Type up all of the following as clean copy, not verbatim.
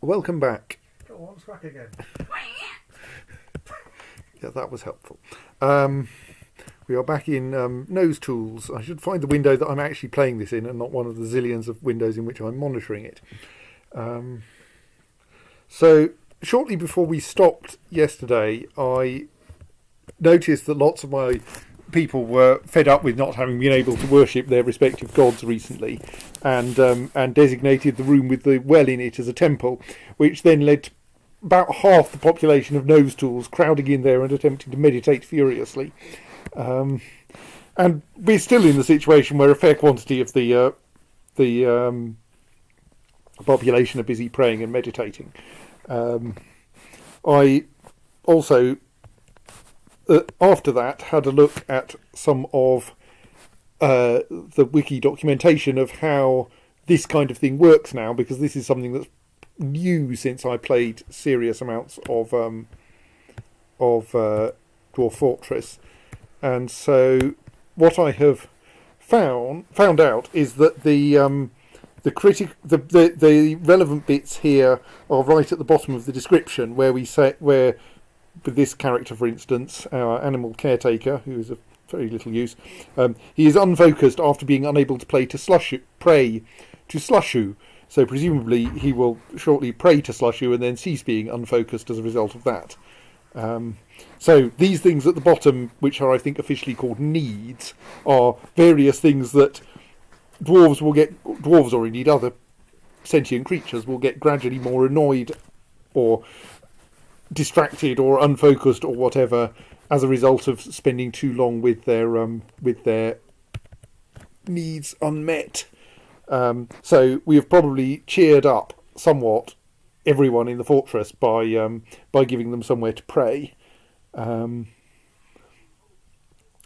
welcome back. Go on, crack again. Yeah, that was helpful. We are back in Nosetools. I should find the window that I'm actually playing this in and not one of the zillions of windows in which I'm monitoring it. So, shortly before we stopped yesterday, I noticed that lots of my people were fed up with not having been able to worship their respective gods recently, and designated the room with the well in it as a temple, which then led to about half the population of Nosetools crowding in there and attempting to meditate furiously. And we're still in the situation where a fair quantity of the population are busy praying and meditating. I also, after that, had a look at some of the wiki documentation of how this kind of thing works now, because this is something that's new since I played serious amounts of Dwarf Fortress. And so what I have found out is that the relevant bits here are right at the bottom of the description, where we say, where with this character, for instance, our animal caretaker, who is of very little use, he is unfocused after being unable to pray to Slushu. So presumably he will shortly pray to Slushu and then cease being unfocused as a result of that. So these things at the bottom, which are I think officially called needs, are various things that dwarves or indeed other sentient creatures will get gradually more annoyed or distracted or unfocused or whatever as a result of spending too long with their needs unmet. So we have probably cheered up somewhat everyone in the fortress by giving them somewhere to pray.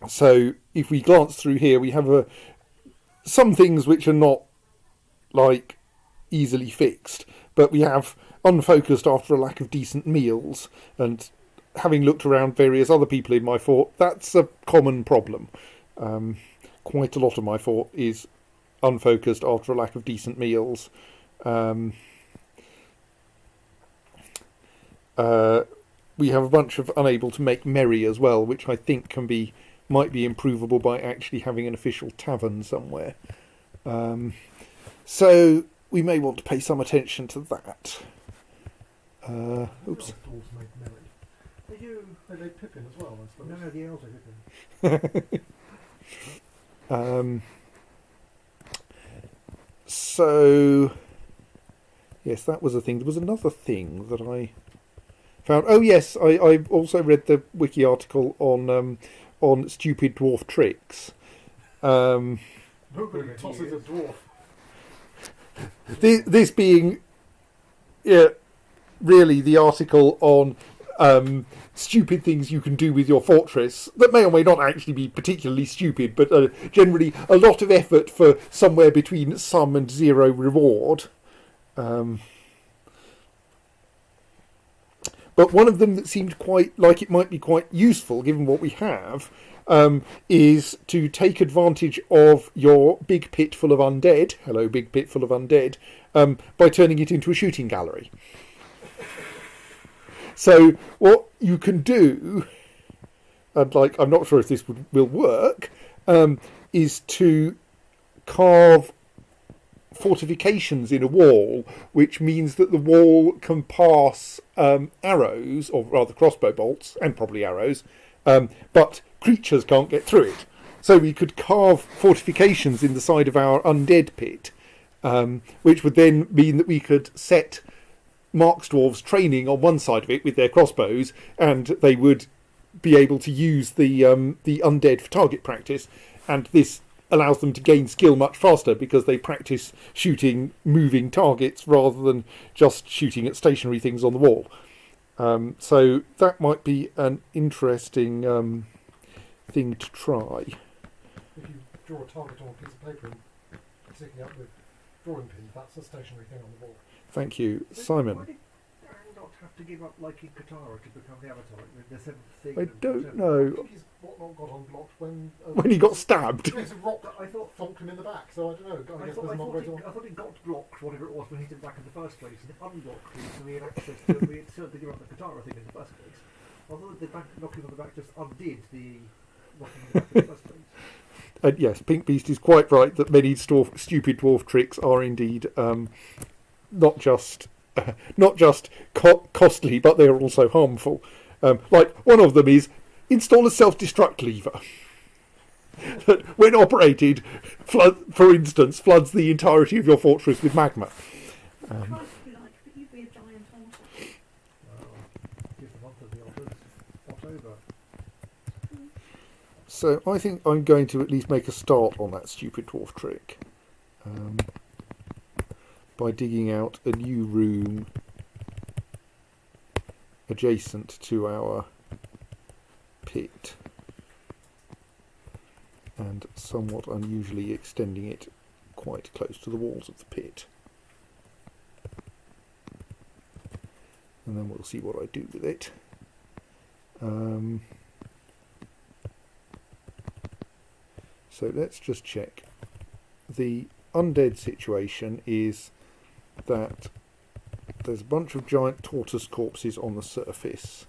So if we glance through here, we have some things which are not like easily fixed, but we have unfocused after a lack of decent meals, and having looked around various other people in my fort, that's a common problem. Quite a lot of my fort is unfocused after a lack of decent meals. We have a bunch of unable to make merry as well, which I think might be improvable by actually having an official tavern somewhere. So we may want to pay some attention to that. Oops. They made Pippin as well, I suppose. No, the elves are Pippin. So, yes, that was a thing. There was another thing that I found. Oh, yes, I also read the wiki article on stupid dwarf tricks. Nobody tosses a dwarf. This being really the article on stupid things you can do with your fortress that may or may not actually be particularly stupid, but generally a lot of effort for somewhere between some and zero reward. But one of them that seemed quite like it might be quite useful given what we have is to take advantage of your big pit full of undead, hello big pit full of undead, by turning it into a shooting gallery. So what you can do, and I'm not sure if this will work, is to carve fortifications in a wall, which means that the wall can pass arrows, or rather crossbow bolts, and probably arrows, but creatures can't get through it. So we could carve fortifications in the side of our undead pit, which would then mean that we could set Marks dwarves training on one side of it with their crossbows, and they would be able to use the undead for target practice, and this allows them to gain skill much faster because they practice shooting moving targets rather than just shooting at stationary things on the wall. So that might be an interesting thing to try. If you draw a target on a piece of paper and stick it up with drawing pins, that's a stationary thing on the wall. Thank you, Simon. Angot have to give up liking Katara to become the Avatar? The seventh thing. I don't I know. think his whatnot got unblocked when When he got stabbed. There's a rock I thought. thumped him in the back, so I don't know. I guess there's another way to. I thought it got blocked, whatever it was, when he did it back in the first place, and it unblocked him, so he had access to it. He had to give up the Katara thing in the first place. Although the knocking on the back just undid the knocking on the back in the first place. And yes, Pink Beast is quite right that many stupid dwarf tricks are indeed not just costly, but they are also harmful. Like one of them is install a self-destruct lever that, when operated, for instance, floods the entirety of your fortress with magma. Tries to be like, but you'd be a giant horse. Give them up to the others. Whatever. So I think I'm going to at least make a start on that stupid dwarf trick by digging out a new room adjacent to our pit and somewhat unusually extending it quite close to the walls of the pit. And then we'll see what I do with it. So let's just check. The undead situation is that there's a bunch of giant tortoise corpses on the surface,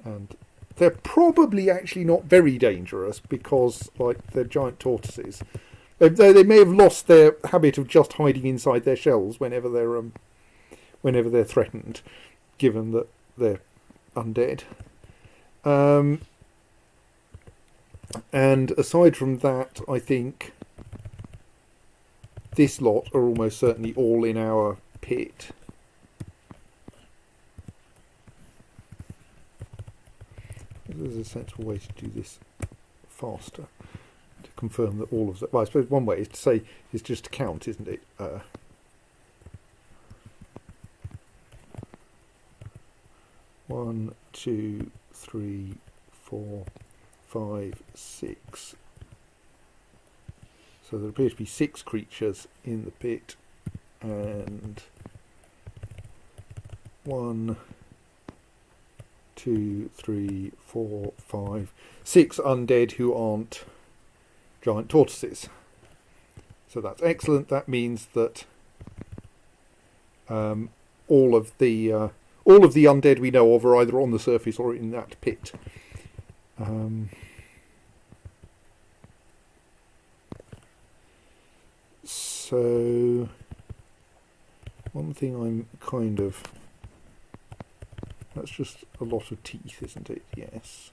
and they're probably actually not very dangerous because, like, they're giant tortoises. They may have lost their habit of just hiding inside their shells whenever they're threatened, given that they're undead. And aside from that, I think this lot are almost certainly all in our pit. There's a sensible way to do this faster, to confirm that all of them. Well, I suppose one way is to say is just to count, isn't it? 1, 2, 3, 4, 5, 6. So there appear to be 6 creatures in the pit, and 1, 2, 3, 4, 5, 6 undead who aren't giant tortoises. So that's excellent. That means that all of the undead we know of are either on the surface or in that pit. So one thing I'm kind of... That's just a lot of teeth, isn't it? Yes.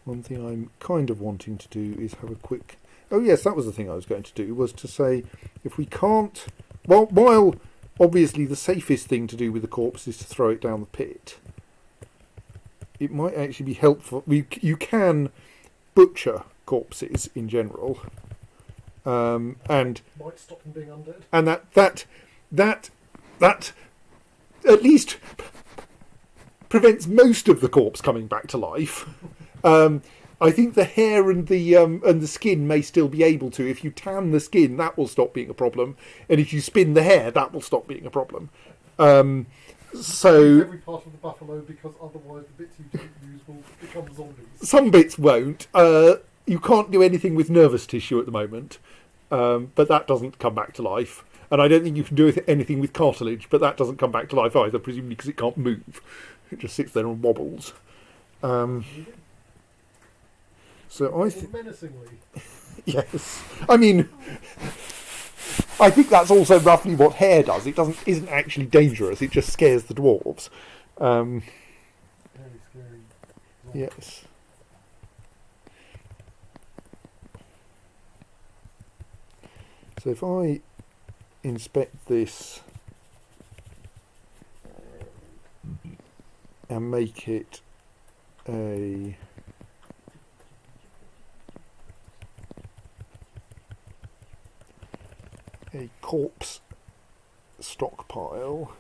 One thing I'm kind of wanting to do is have a quick... Oh yes, that was the thing I was going to do, was to say, if we can't... Well, while obviously the safest thing to do with the corpse is to throw it down the pit, it might actually be helpful. You can butcher corpses in general, and Might stop them being undead. and that at least prevents most of the corpse coming back to life. I think the hair and the skin may still be able to. If you tan the skin, that will stop being a problem, and if you spin the hair, that will stop being a problem. So Every part of the buffalo, because otherwise the bits you don't use will become zombies. some bits won't. You can't do anything with nervous tissue at the moment, but that doesn't come back to life. And I don't think you can do anything with cartilage, but that doesn't come back to life either, presumably because it can't move. It just sits there and wobbles. So I think, Menacingly. yes. I mean, I think that's also roughly what hair does. It isn't actually dangerous. It just scares the dwarves. Very scary. Yes. So if I inspect this and make it a corpse stockpile,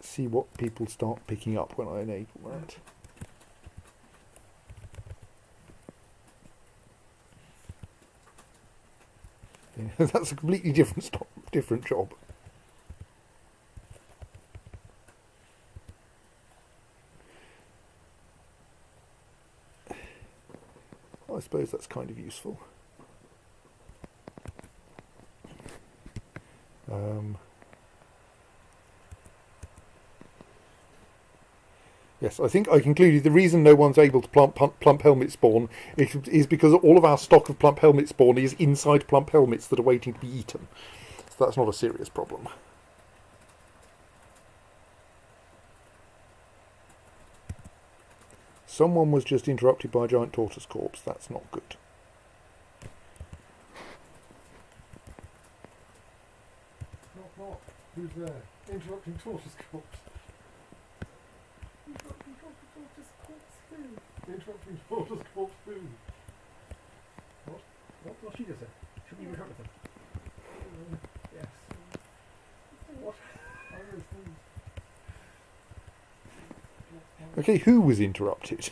Let's see what people start picking up when I enable that. Yeah, that's a completely different job. I suppose that's kind of useful. Yes, I think I concluded the reason no one's able to plump helmet spawn is because all of our stock of plump helmet spawn is inside plump helmets that are waiting to be eaten. So that's not a serious problem. Someone was just interrupted by a giant tortoise corpse. That's not good. Not. Who's there? Interrupting tortoise corpse. Interrupting tortoise corpse who? Interrupting tortoise corpse who? What she just said? Should we interrupt her? Yes. What? Okay, who was interrupted?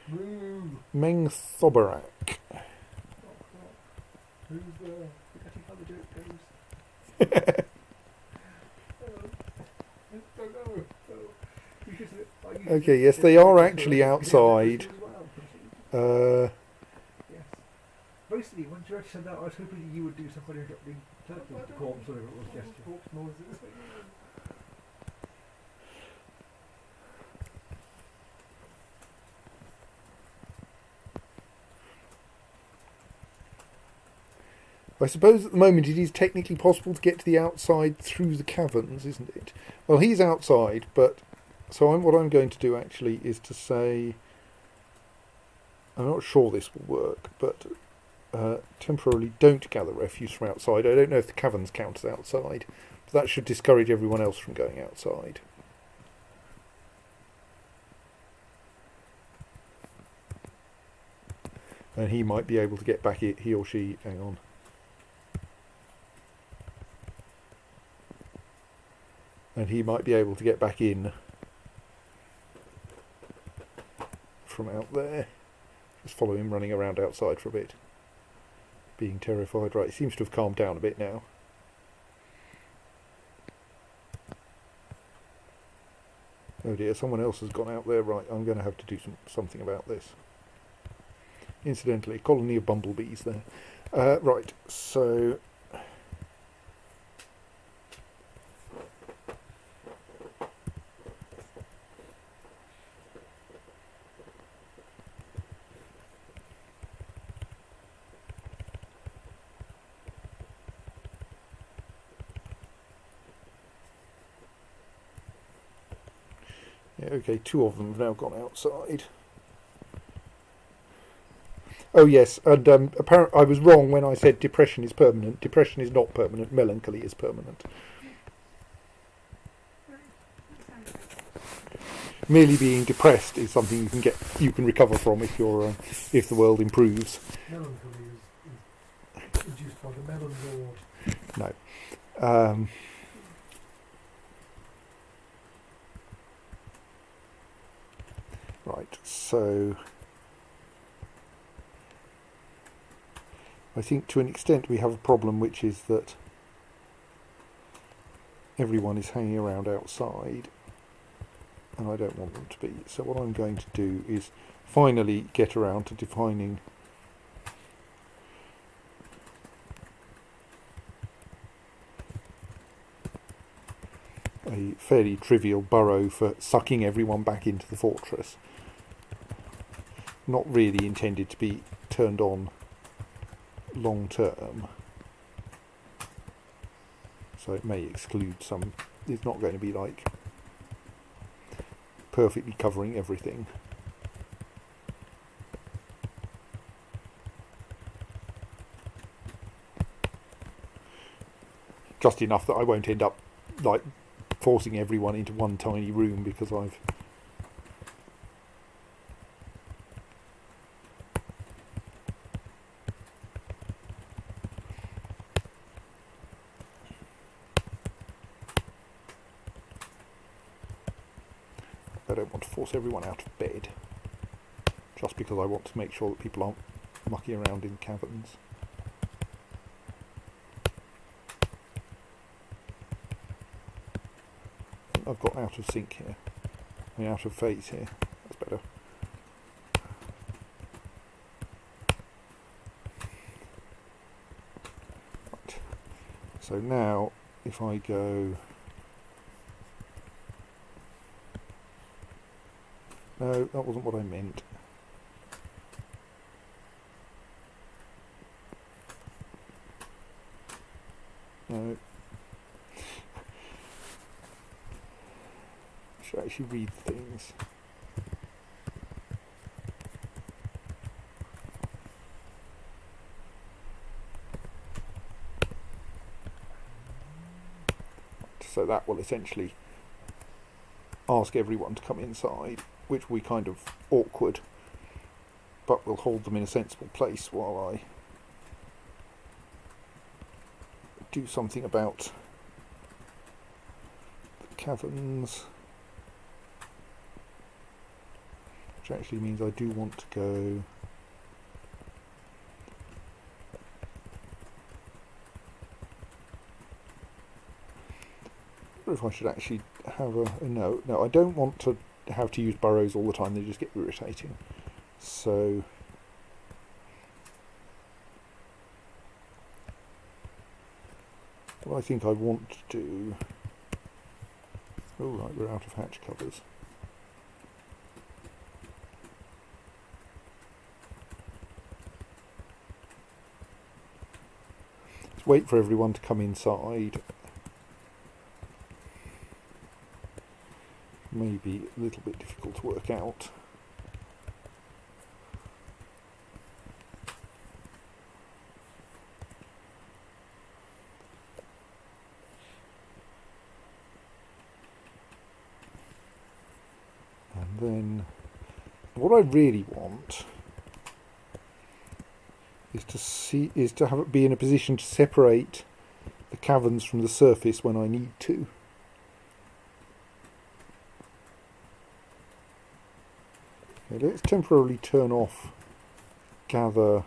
Moo. Meng Thobarak. Who's there? Forgetting how the joke goes. I don't know. You should say- Okay, yes, they are actually outside. Yes. Basically, when George said that, I was hoping that you would do some kind of interrupting turtle corpse, whatever it was, gesture. Corpse noises. I suppose at the moment it is technically possible to get to the outside through the caverns, isn't it? Well, he's outside, but... So what I'm going to do actually is to say... I'm not sure this will work, but temporarily don't gather refuse from outside. I don't know if the caverns count as outside, but that should discourage everyone else from going outside. And he might be able to get back, he or she, hang on. And he might be able to get back in from out there. Just follow him running around outside for a bit. Being terrified. Right, he seems to have calmed down a bit now. Oh dear, someone else has gone out there. Right, I'm going to have to do something about this. Incidentally, a colony of bumblebees there. Right, so... Yeah, okay, two of them have now gone outside. Oh yes, and apparently I was wrong when I said depression is permanent. Depression is not permanent. Melancholy is permanent. Merely being depressed is something you can recover from if if the world improves. Melancholy is induced by the melon lord. No. Right, so I think to an extent we have a problem, which is that everyone is hanging around outside and I don't want them to be. So what I'm going to do is finally get around to defining a fairly trivial burrow for sucking everyone back into the fortress. Not really intended to be turned on long term. So it may exclude some. It's not going to be like perfectly covering everything. Just enough that I won't end up like forcing everyone into one tiny room because I've don't want to force everyone out of bed, just because I want to make sure that people aren't mucking around in caverns. I've got out of sync here. I mean, out of phase here. That's better. Right. So now, if I go... No, that wasn't what I meant. No. I should actually read things. So that will essentially ask everyone to come inside, which will be kind of awkward, but we'll hold them in a sensible place while I do something about the caverns, which actually means I do want to go I wonder if I should actually have a no, I don't want to have to use burrows all the time, they just get irritating. So what I think I want to do... Oh right, we're out of hatch covers. Let's wait for everyone to come inside. Maybe a little bit difficult to work out. And then what I really want is to have it be in a position to separate the caverns from the surface when I need to. Okay, let's temporarily turn off gather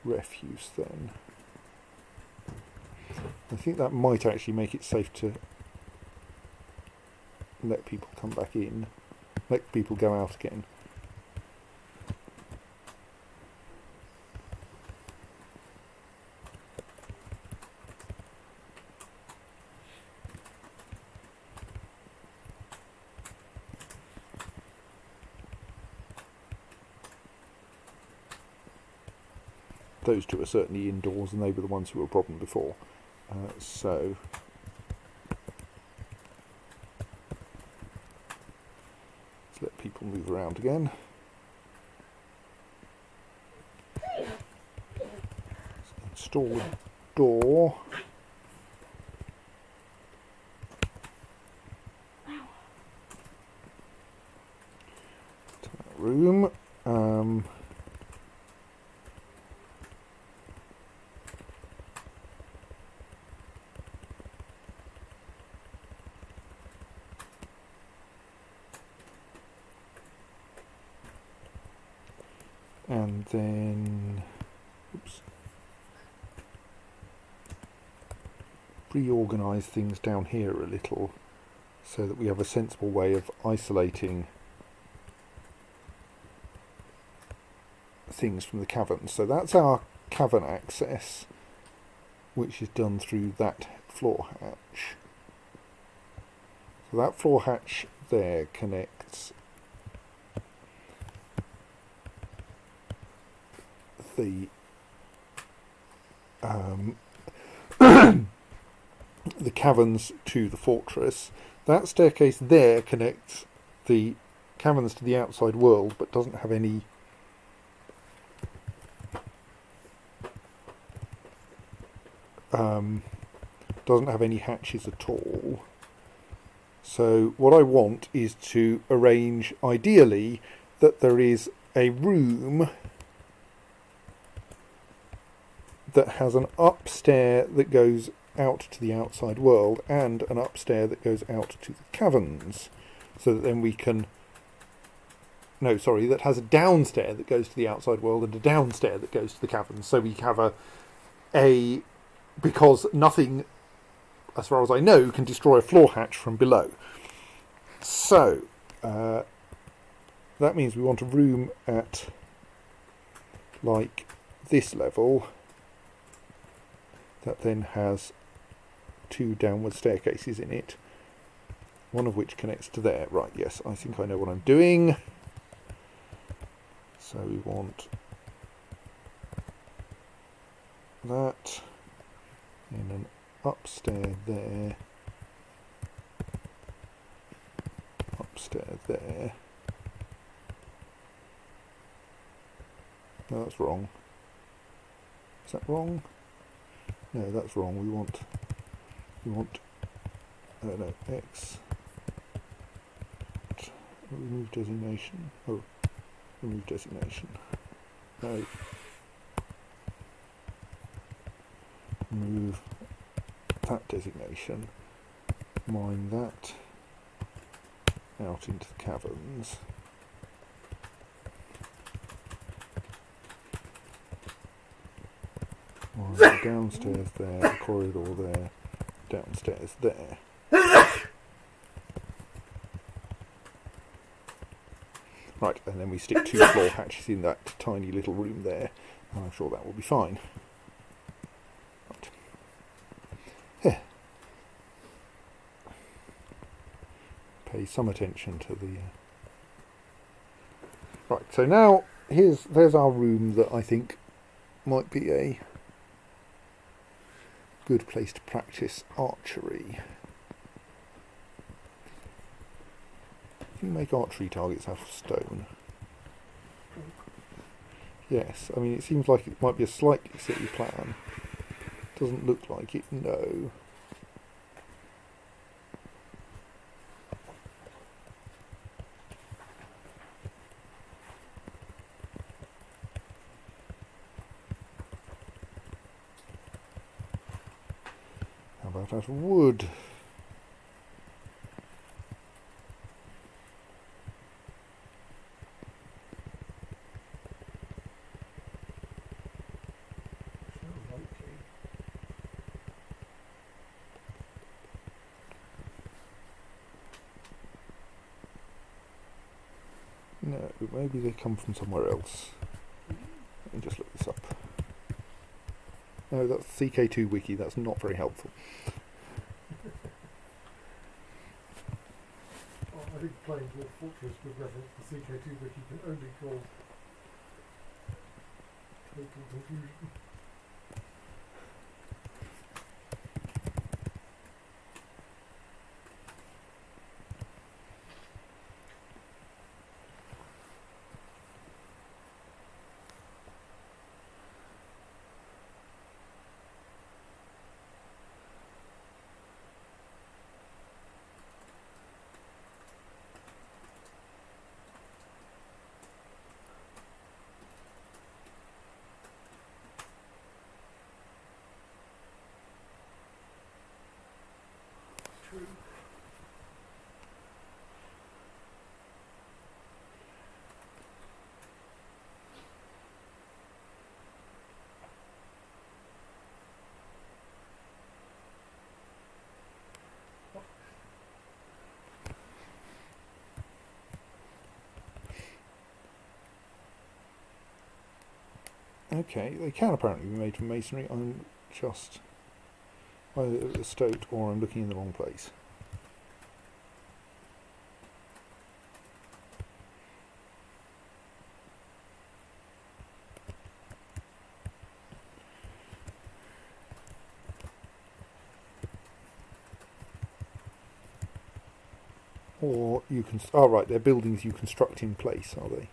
refuse then. I think that might actually make it safe to let people come back in, let people go out again. Those two are certainly indoors, and they were the ones who were a problem before. So let's let people move around again. Let's install a door. To that room. And then, reorganise things down here a little so that we have a sensible way of isolating things from the caverns. So that's our cavern access, which is done through that floor hatch. So that floor hatch there connects the the caverns to the fortress. That staircase there connects the caverns to the outside world, but doesn't have any hatches at all. So what I want is to arrange, ideally, that there is a room that has an upstair that goes out to the outside world and an upstair that goes out to the caverns. so that then we can... No, sorry, that has a downstair that goes to the outside world and a downstair that goes to the caverns. So we have a because nothing, as far as I know, can destroy a floor hatch from below. So that means we want a room at like this level that then has 2 downward staircases in it, one of which connects to there. Right, yes, I think I know what I'm doing. So we want that, and an upstairs there, upstairs there. No, that's wrong. Is that wrong? No, that's wrong. We want, no, X, remove designation. Oh, remove designation. No. Remove that designation. Mine that out into the caverns. Mine the downstairs there, the corridor there, downstairs there. Right, and then we stick 2 floor hatches in that tiny little room there, and I'm sure that will be fine. Right. Yeah. Pay some attention to the... Right, so now there's our room that I think might be a good place to practice archery. You make archery targets out of stone. Yes, I mean it seems like it might be a slightly silly plan. Doesn't look like it, no. How about out of wood? No, maybe they come from somewhere else. Let me just look this up. No, that's CK2 wiki, that's not very helpful. I think playing Dwarf Fortress with reference to CK2 wiki can only cause total confusion. True. Okay, they can apparently be made from masonry. I'm just either stoked or I'm looking in the wrong place. Or you can... Oh, right, they're buildings you construct in place, are they?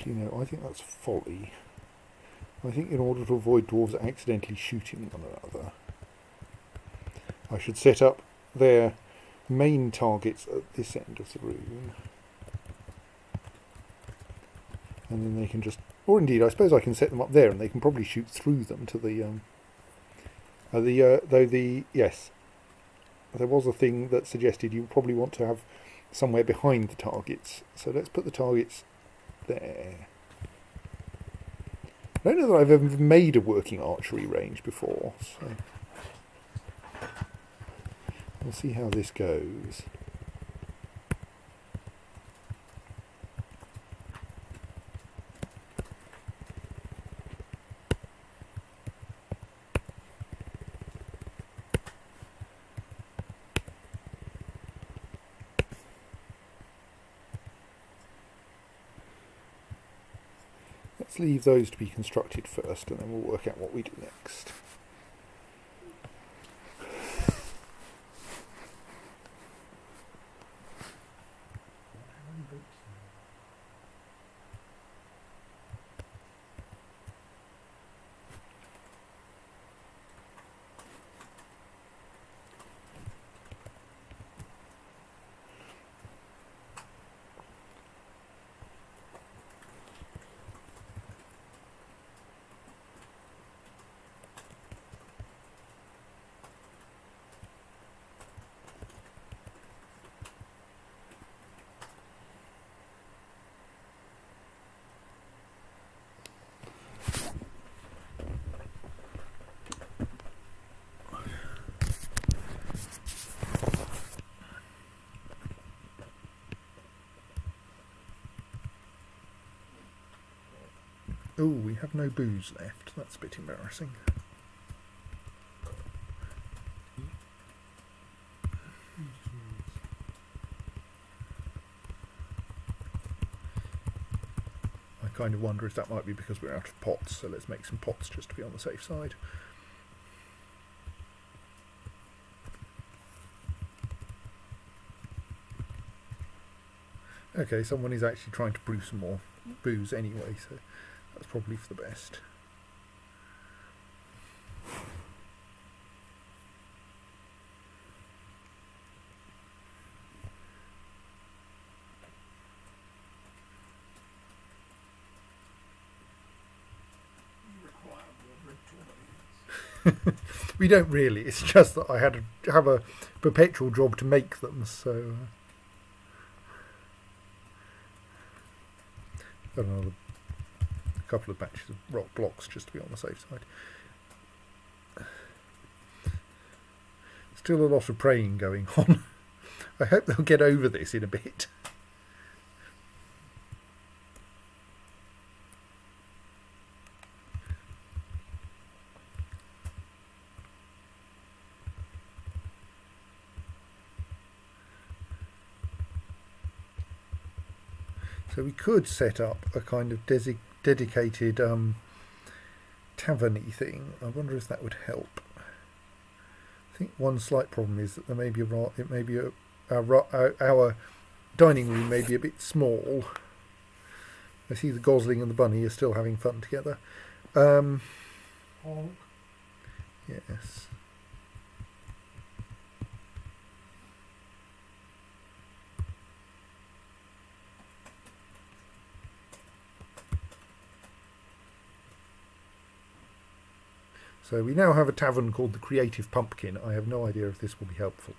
Actually, no, I think that's folly. I think in order to avoid dwarves accidentally shooting one another, I should set up their main targets at this end of the room. And then they can just... Or indeed, I suppose I can set them up there and they can probably shoot through them to the... Yes. There was a thing that suggested you probably want to have somewhere behind the targets. So let's put the targets there. I don't know that I've ever made a working archery range before, so we'll see how this goes. Let's leave those to be constructed first and then we'll work out what we do next. Oh, we have no booze left. That's a bit embarrassing. I kind of wonder if that might be because we're out of pots, so let's make some pots just to be on the safe side. Okay, someone is actually trying to brew some more booze anyway, so that's probably for the best. We don't really, it's just that I had to have a perpetual job to make them, so got another couple of batches of rock blocks just to be on the safe side. Still a lot of praying going on. I hope they'll get over this in a bit. So we could set up a kind of dedicated tavern-y thing. I wonder if that would help. I think one slight problem is that there may be our dining room may be a bit small. I see the Gosling and the Bunny are still having fun together. Honk. Yes. So we now have a tavern called the Creative Pumpkin. I have no idea if this will be helpful.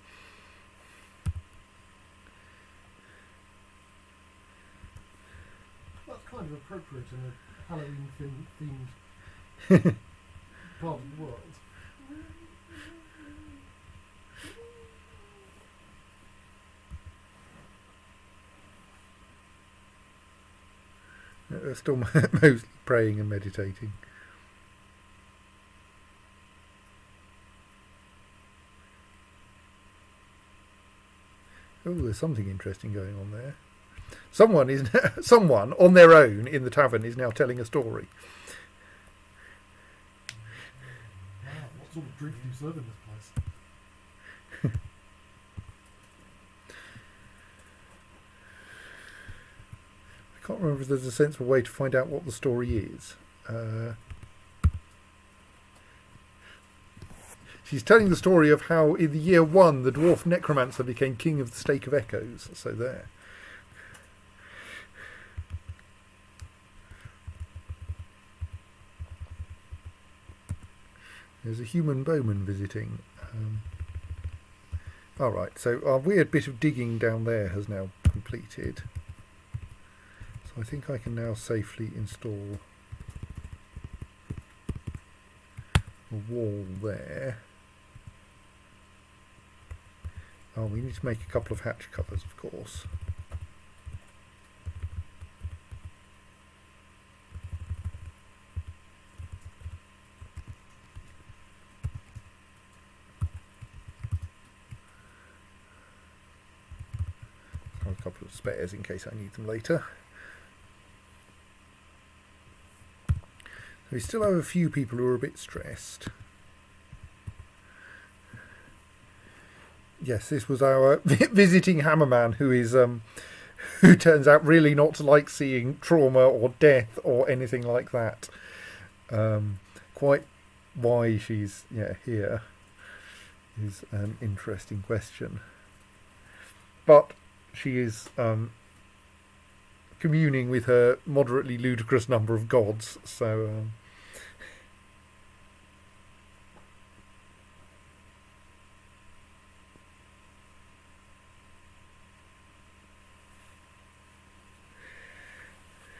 That's kind of appropriate in a Halloween themed part of the world. They're still mostly praying and meditating. Oh, there's something interesting going on there. Someone on their own in the tavern is now telling a story. Wow, what sort of drink do you serve in this place? I can't remember if there's a sensible way to find out what the story is. She's telling the story of how in the year 1 the dwarf necromancer became king of the Stake of Echoes. So there. There's a human bowman visiting. Alright, so our weird bit of digging down there has now completed. So I think I can now safely install a wall there. Oh, we need to make a couple of hatch covers, of course. A couple of spares in case I need them later. So we still have a few people who are a bit stressed. Yes, this was our visiting hammerman who is who turns out really not to like seeing trauma or death or anything like that. Quite why she's here is an interesting question. But she is communing with her moderately ludicrous number of gods, so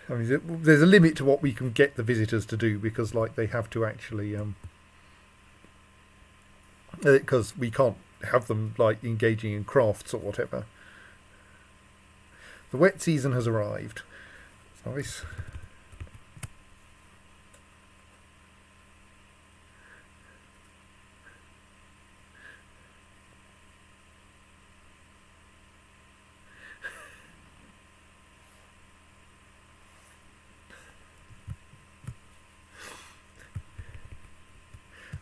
I mean, there's a limit to what we can get the visitors to do, because like they have to actually because we can't have them like engaging in crafts or whatever. The wet season has arrived. It's nice.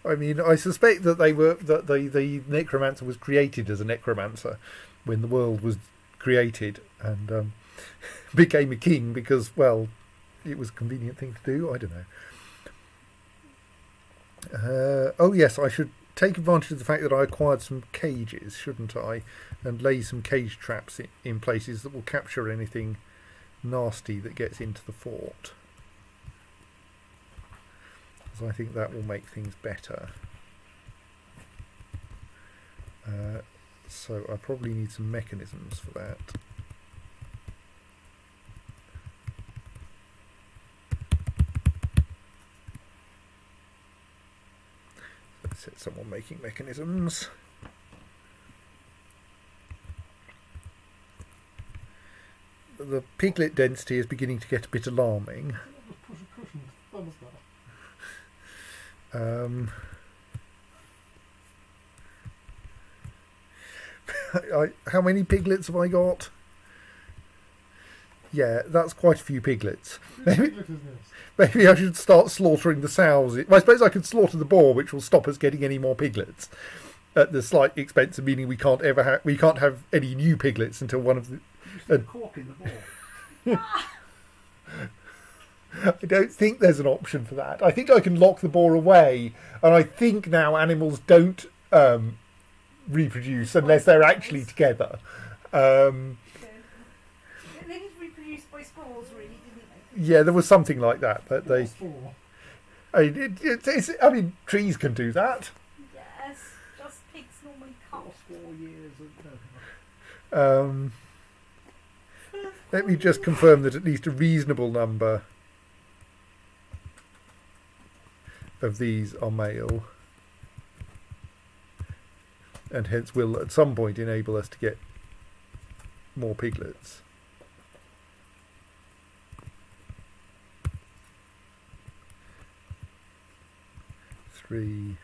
I mean, I suspect that the necromancer was created as a necromancer when the world was created, and became a king because, well, it was a convenient thing to do. I don't know. Oh yes, I should take advantage of the fact that I acquired some cages, shouldn't I? And lay some cage traps in places that will capture anything nasty that gets into the fort. So I think that will make things better. So I probably need some mechanisms for that. Let's set someone making mechanisms. The piglet density is beginning to get a bit alarming. Just push a cushion to the thermostat. How many piglets have I got? Yeah, that's quite a few piglets. Maybe I should start slaughtering the sows. Well, I suppose I could slaughter the boar, which will stop us getting any more piglets. At the slight expense of meaning we can't have any new piglets until one of the. Cork in the boar. I don't think there's an option for that. I think I can lock the boar away, and I think now animals don't reproduce unless they're actually together. They just reproduced by spores, really, didn't they? Yeah, there was something like that. That they. I mean, trees can do that. Yes, just pigs normally can't. 4 years of no. Let me just confirm that at least a reasonable number of these are male, and hence will at some point enable us to get more piglets. Three,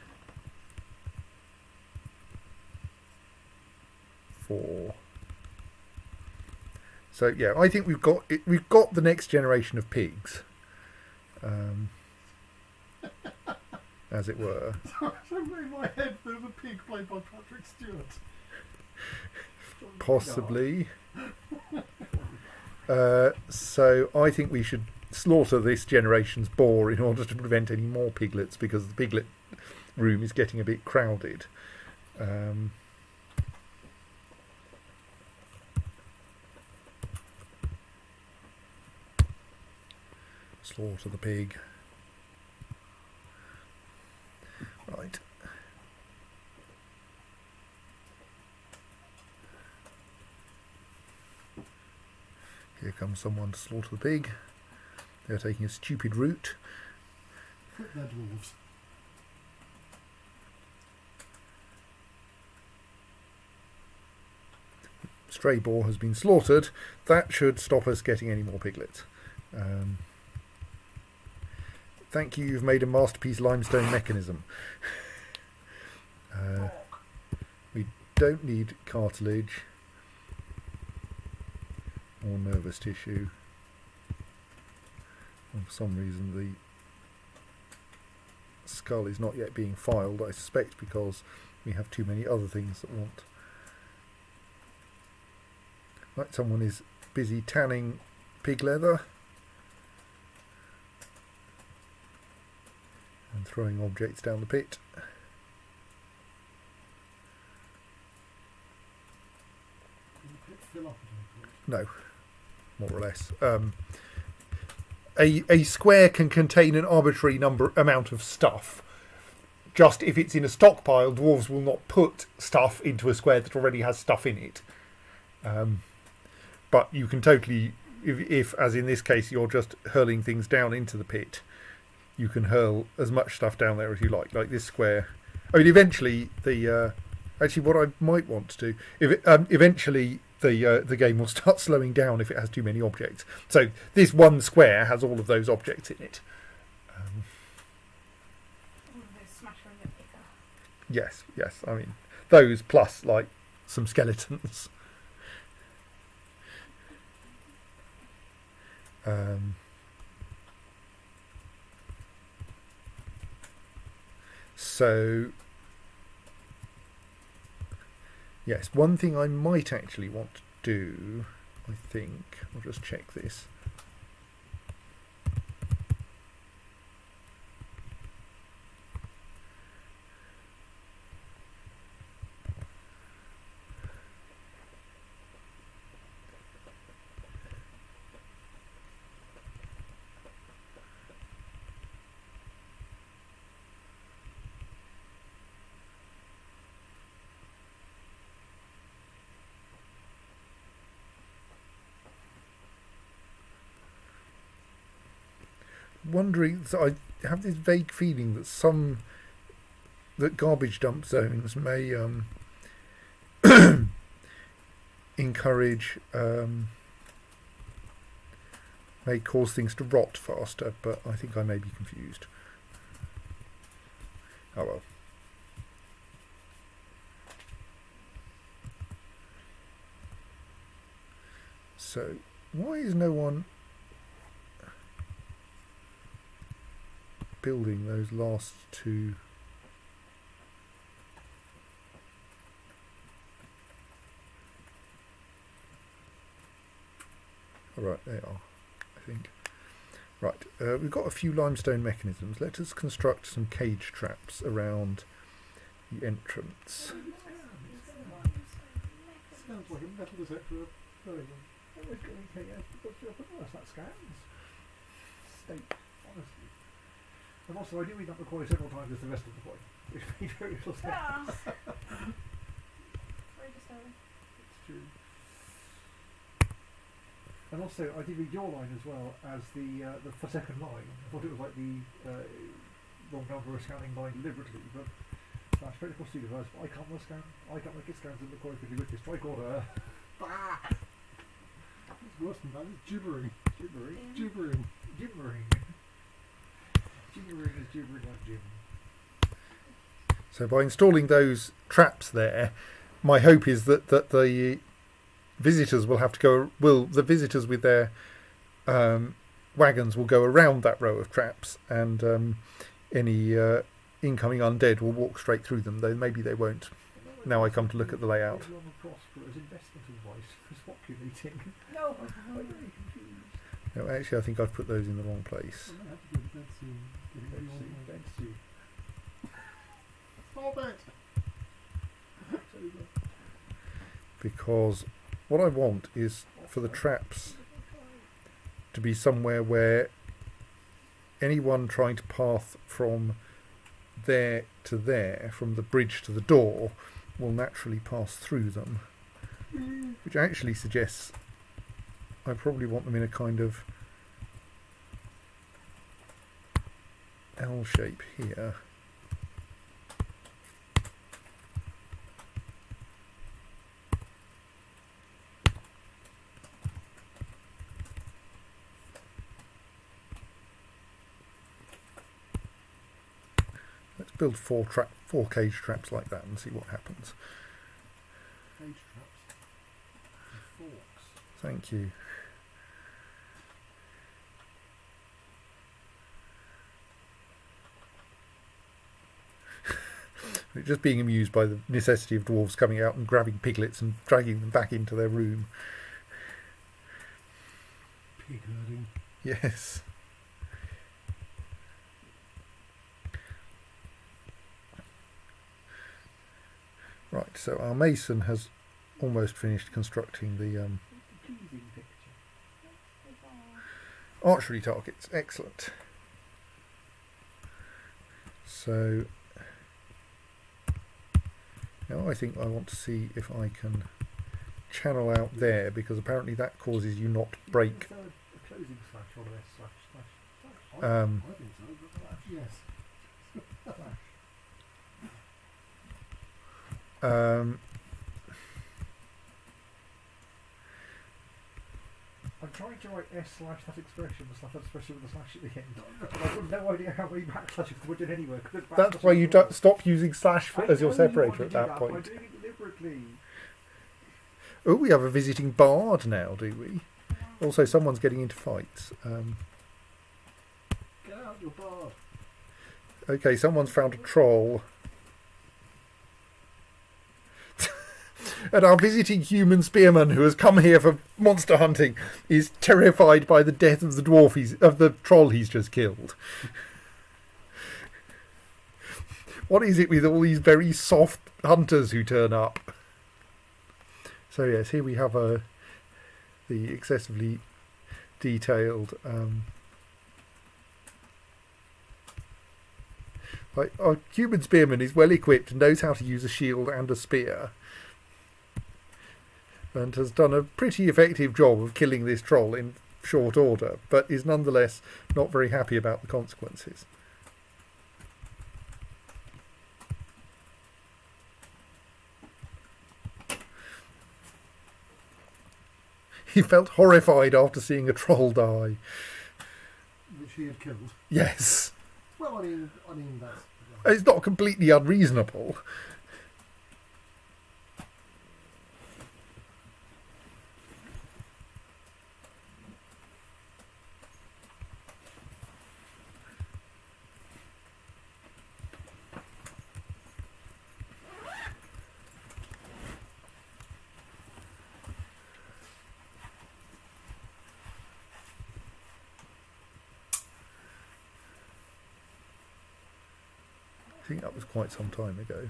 4. So yeah, I think we've got the next generation of pigs, as it were. Somewhere in my head there's a pig played by Patrick Stewart. Possibly. So I think we should slaughter this generation's boar in order to prevent any more piglets, because the piglet room is getting a bit crowded. Slaughter the pig. Right. Here comes someone to slaughter the pig. They're taking a stupid route. They're dwarves. Stray boar has been slaughtered. That should stop us getting any more piglets. Thank you, you've made a masterpiece limestone mechanism. We don't need cartilage or nervous tissue. And for some reason the skull is not yet being filed, I suspect because we have too many other things that want. Right, someone is busy tanning pig leather and throwing objects down the pit. No, more or less. A square can contain an arbitrary amount of stuff. Just if it's in a stockpile, dwarves will not put stuff into a square that already has stuff in it. But you can totally, if as in this case, you're just hurling things down into the pit, you can hurl as much stuff down there as you like this square. I mean, eventually actually what I might want to do, eventually the game will start slowing down if it has too many objects. So this one square has all of those objects in it. All of those smash on your picker. Yes. I mean, those plus like some skeletons. So yes, one thing I might actually want to do, I think, I'll just check this. Wondering, so I have this vague feeling that garbage dump zones may encourage, may cause things to rot faster, but I think I may be confused. Oh well. So, why is no one building those last two? All right, they are, I think. Right, we've got a few limestone mechanisms. Let us construct some cage traps around the entrance. Sounds like a metal detector. Very good. That scans. State, honestly. And also, I do read up the quarry several times as the rest of the quarry, which made very little sense. Ah. Very disturbing. It's true. And also, I did read your line as well as the second line. I thought it was like the wrong number of scanning line deliberately, but that's straight across the universe. I can't scan. I can't make it scans in the quarry quickly with this strike order. It's worse than that. It's gibbering. Gibbering. Gibbering. Gibbering. Gibbering is gibbering like Jim. So by installing those traps there, my hope is that the visitors will have to go. The visitors with their wagons will go around that row of traps, and any incoming undead will walk straight through them. Though maybe they won't. now I come to look at the layout. Long and prosperous investment advice for speculating. No. I'm very confused. No, actually, I think I've put those in the wrong place. Well, I have to do the bed scene. Getting beyond my- Stop it! Because what I want is for the traps to be somewhere where anyone trying to path from there to there, from the bridge to the door, will naturally pass through them. Which actually suggests I probably want them in a kind of L shape here. Let's build four cage traps like that and see what happens. Cage traps. And forks. Thank you. Just being amused by the necessity of dwarves coming out and grabbing piglets and dragging them back into their room. Pig herding. Yes. Right, so our mason has almost finished constructing the Pleasing picture. archery targets. Excellent. So now I think I want to see if I can channel out there, because apparently that causes you not to break. Is there a closing slash or an S slash slash? I think so, but yes. I'm trying to write S slash that expression with a slash at the end. But I've got no idea how many backslashes to put in anywhere. That's why you don't stop using slash as your separator at that point. I'm doing it deliberately. Oh, we have a visiting bard now, do we? Also, someone's getting into fights. Get out your bar. Okay, someone's found a troll. And our visiting human spearman, who has come here for monster hunting, is terrified by the death of the the troll he's just killed. What is it with all these very soft hunters who turn up? So yes, here we have the excessively detailed. Our human spearman is well equipped and knows how to use a shield and a spear, and has done a pretty effective job of killing this troll in short order, but is nonetheless not very happy about the consequences. He felt horrified after seeing a troll die. Which he had killed. Yes. Well, I mean that's... It's not completely unreasonable. I think that was quite some time ago.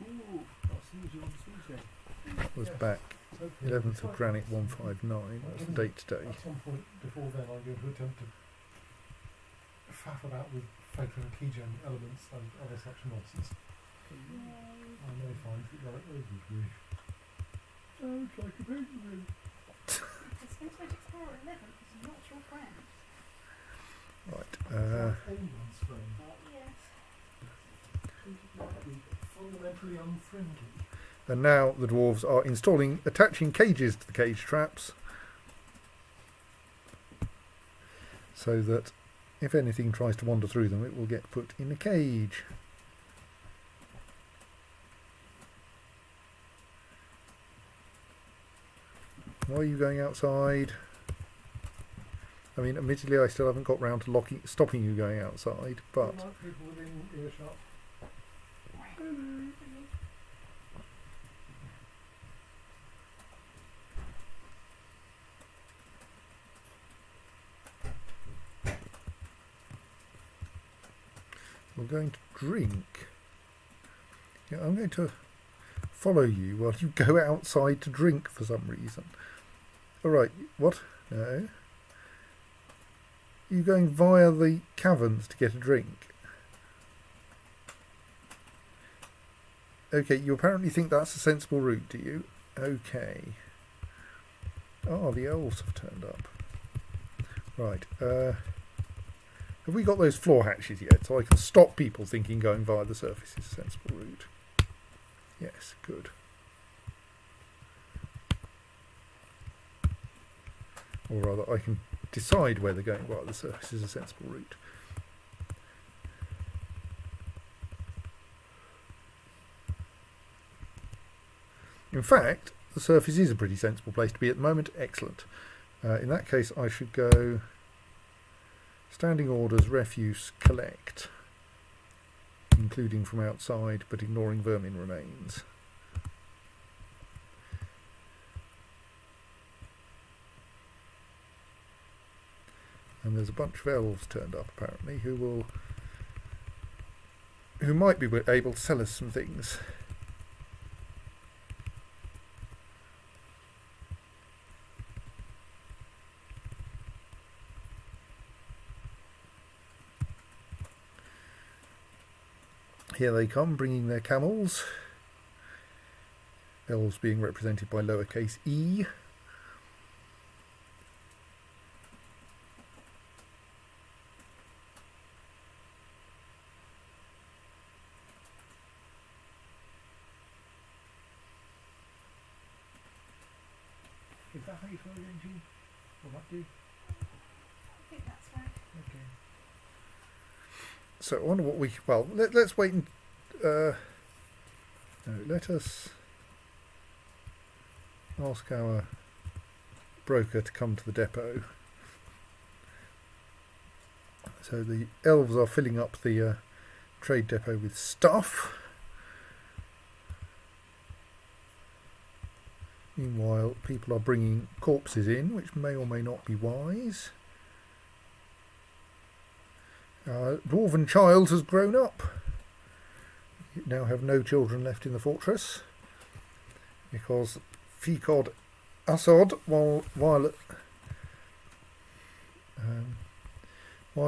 Ooh, that's usual on Tuesday. That was Yes. back Okay. 11th of Granite 159. What's the date today? At some point before then, I'm going to attempt to faff about with faking keygen elements and other such nonsense. I may find that you're like, oh, good grief. Sounds like a penguin. It's Internet Explorer 11 is not your friend. Right. Anyone's friend. Yes. Might be fundamentally unfriendly. And now the dwarves are attaching cages to the cage traps, so that if anything tries to wander through them, it will get put in a cage. Why are you going outside? I mean, admittedly, I still haven't got round to stopping you going outside, but Like people within earshot. We're going to drink. Yeah, I'm going to follow you while you go outside to drink for some reason. All right, what? No. You going via the caverns to get a drink? Okay, you apparently think that's a sensible route, do you? Okay. Oh, the elves have turned up. Right, have we got those floor hatches yet, so I can stop people thinking going via the surface is a sensible route? Yes, good. Or rather, I can decide whether going via the surface is a sensible route. In fact, the surface is a pretty sensible place to be at the moment. Excellent. In that case, I should go standing orders, refuse, collect, including from outside, but ignoring vermin remains. And there's a bunch of elves turned up apparently who might be able to sell us some things. Here they come, bringing their camels. Elves being represented by lowercase e. Is that how you follow the engine? Will that do? I think that's right. Okay. So I wonder what we... Well, let's wait and... no, let us ask our broker to come to the depot. So the elves are filling up the trade depot with stuff. Meanwhile, people are bringing corpses in, which may or may not be wise. Our dwarven child has grown up. We now have no children left in the fortress because Fikod Asod, while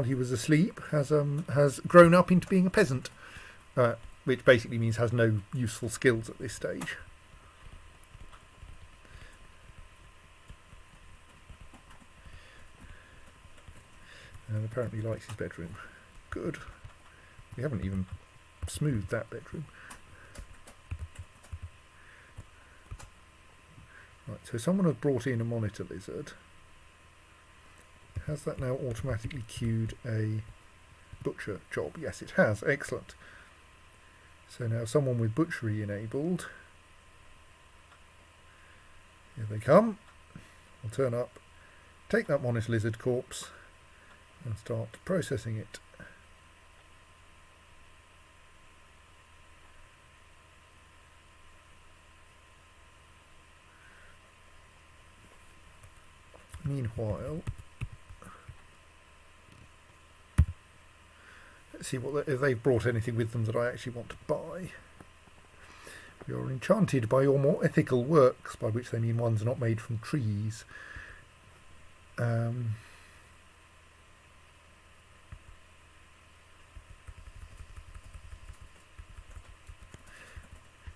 he was asleep, has grown up into being a peasant, which basically means has no useful skills at this stage. And apparently likes his bedroom. Good. We haven't even smoothed that bedroom. Right, so someone has brought in a monitor lizard. Has that now automatically queued a butcher job? Yes, it has. Excellent. So now someone with butchery enabled. Here they come. I'll turn up, take that monitor lizard corpse, and start processing it. Meanwhile, let's see if they've brought anything with them that I actually want to buy. We are enchanted by your more ethical works, by which they mean ones not made from trees. To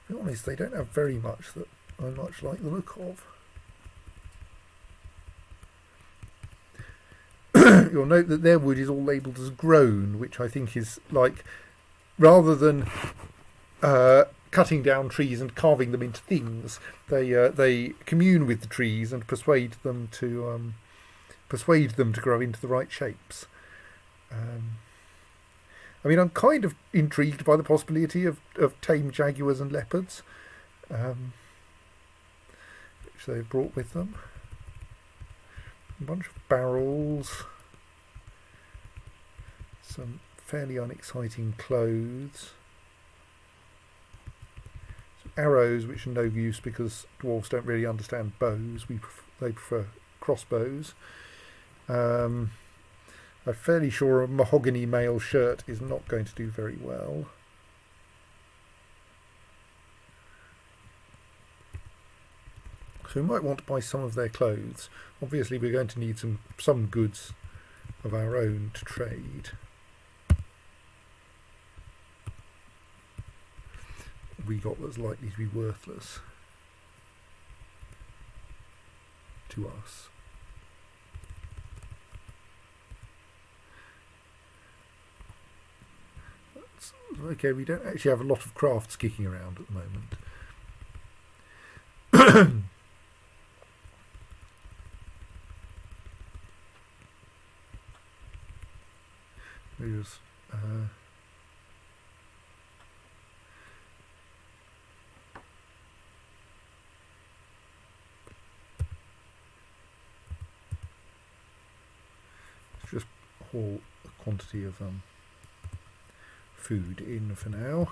be honest, they don't have very much that I much like the look of. You'll note that their wood is all labelled as grown, which I think is like, rather than cutting down trees and carving them into things, they commune with the trees and persuade them to grow into the right shapes. I mean, I'm kind of intrigued by the possibility of tame jaguars and leopards, which they've brought with them. A bunch of barrels, some fairly unexciting clothes. arrows, which are no use because dwarves don't really understand bows. They prefer crossbows. I'm fairly sure a mahogany mail shirt is not going to do very well. So we might want to buy some of their clothes. Obviously we're going to need some goods of our own to trade. We got that's likely to be worthless to us. Okay, we don't actually have a lot of crafts kicking around at the moment. Here's, let's just haul a quantity of food in for now.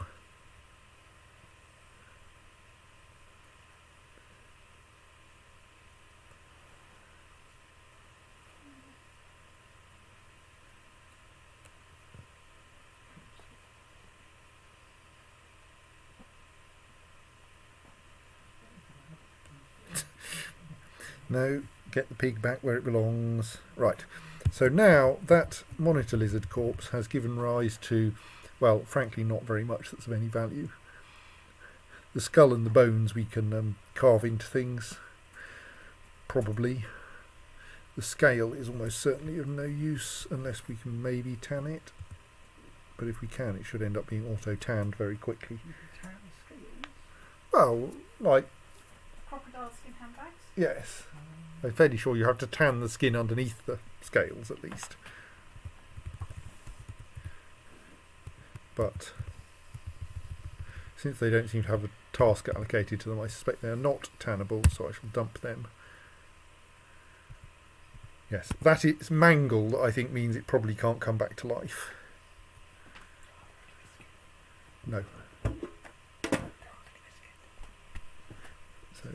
No, get the pig back where it belongs. Right, so now that monitor lizard corpse has given rise to, well, frankly not very much that's of any value. The skull and the bones we can carve into things, probably. The scale is almost certainly of no use unless we can maybe tan it. But if we can, it should end up being auto-tanned very quickly. You can tan scales. Well, like, Crocodile skin handbags. yes. I'm fairly sure you have to tan the skin underneath the scales at least. But since they don't seem to have a task allocated to them, I suspect they are not tannable, so I shall dump them. Yes, that is mangle that I think means it probably can't come back to life. No. So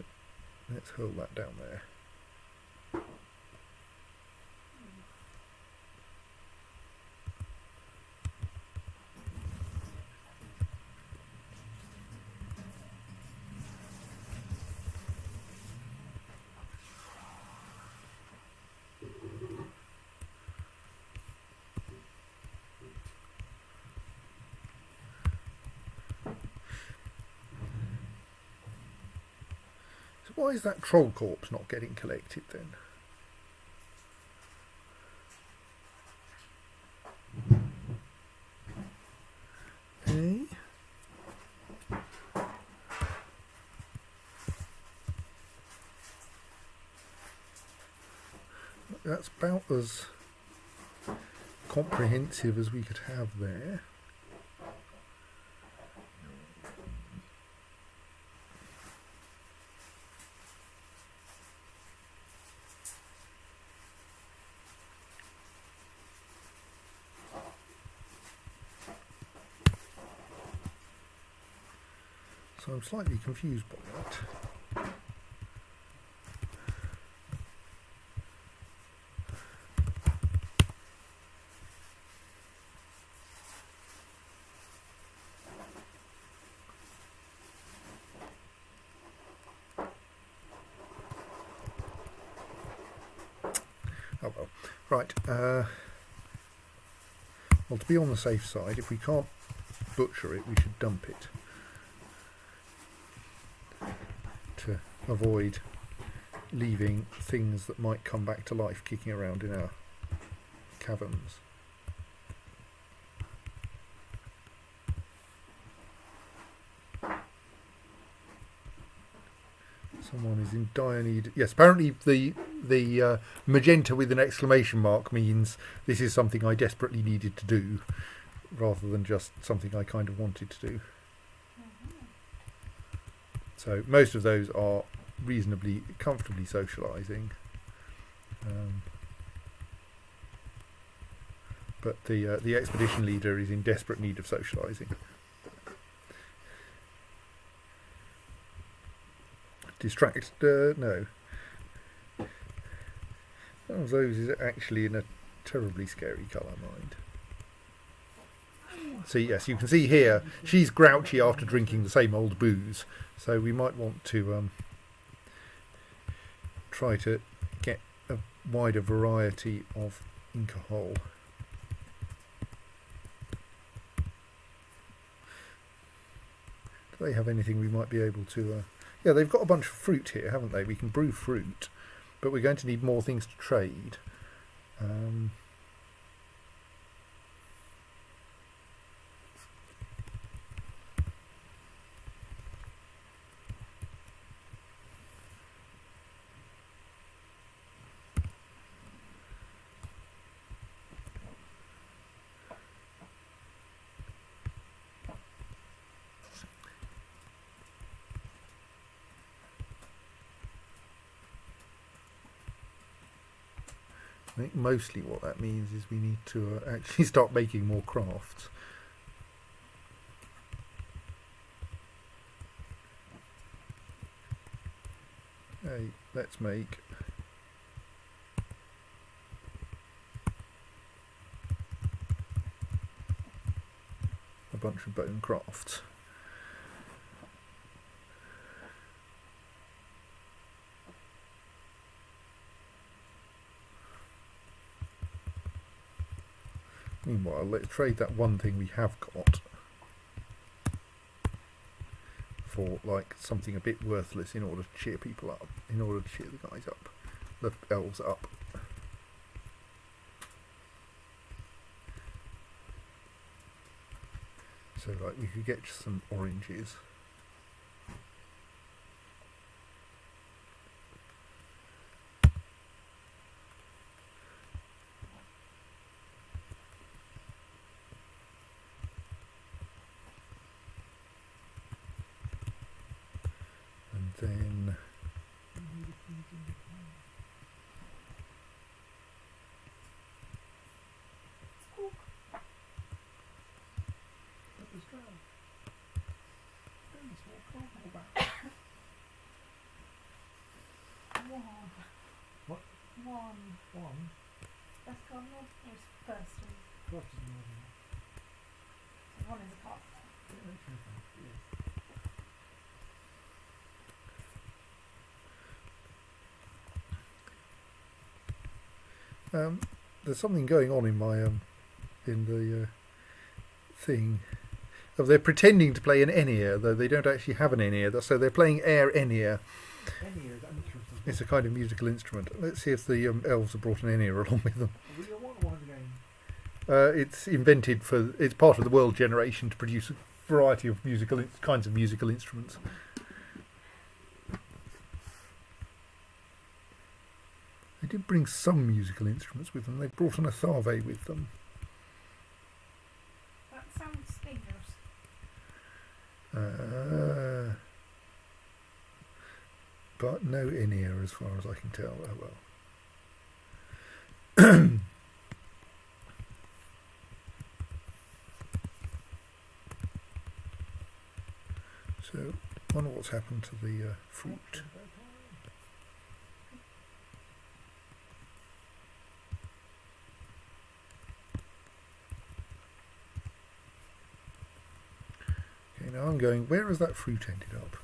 let's hold that down there. Why is that troll corpse not getting collected then? Eh? That's about as comprehensive as we could have there. So I'm slightly confused by that. Oh well. Right. Well, to be on the safe side, if we can't butcher it, we should dump it. To avoid leaving things that might come back to life kicking around in our caverns. Someone is in dire need. Yes, apparently the magenta with an exclamation mark means this is something I desperately needed to do, rather than just something I kind of wanted to do. So most of those are reasonably comfortably socialising, but the expedition leader is in desperate need of socialising. distract. No. One of those is actually in a terribly scary colour, mind. So yes, you can see here she's grouchy after drinking the same old booze. So we might want to try to get a wider variety of alcohol. Do they have anything we might be able to... yeah, they've got a bunch of fruit here, haven't they? We can brew fruit, but we're going to need more things to trade. I think mostly what that means is we need to actually start making more crafts. Hey, let's make a bunch of bone crafts. Meanwhile, let's trade that one thing we have got for like something a bit worthless in order to cheer people up, in order to cheer the guys up, the elves up. So like we could get some oranges. Then One. That's gone on. It was first one. Cross is more than So one is a pot. there's something going on in my in the thing. Oh, they're pretending to play an Ennear, though they don't actually have an Ennear. So they're playing air Ennear. Ennear is interesting. It's a kind of musical instrument. Let's see if the elves have brought an Ennear along with them. We don't want one again. It's invented for. It's part of the world generation to produce a variety of kinds of musical instruments. They did bring some musical instruments with them. They brought an Athave with them. That sounds dangerous. But no Ennear as far as I can tell. Oh well. So, I wonder what's happened to the fruit. Okay, now I'm going, where has that fruit ended up?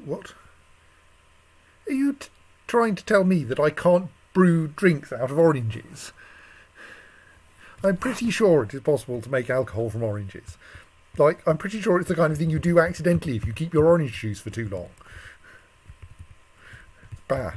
What? Are you trying to tell me that I can't brew drinks out of oranges? I'm pretty sure it is possible to make alcohol from oranges. Like, I'm pretty sure it's the kind of thing you do accidentally if you keep your orange juice for too long. Bah.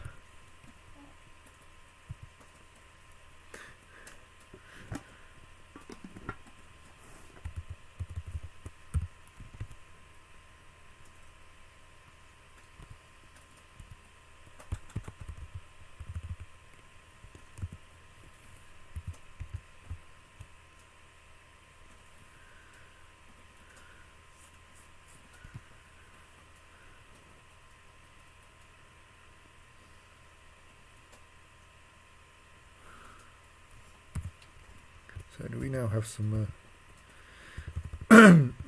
So do we now have some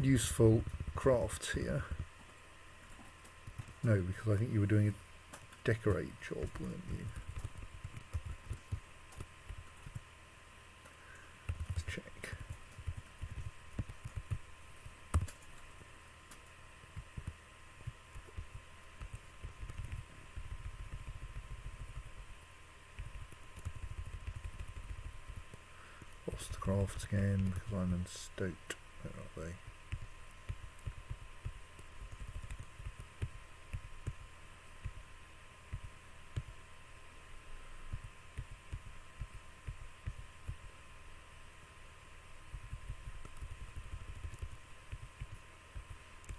useful crafts here. No, because I think you were doing a decorate job, weren't you? Let's check. Lost the crafts again because I'm unstoked. Where are they?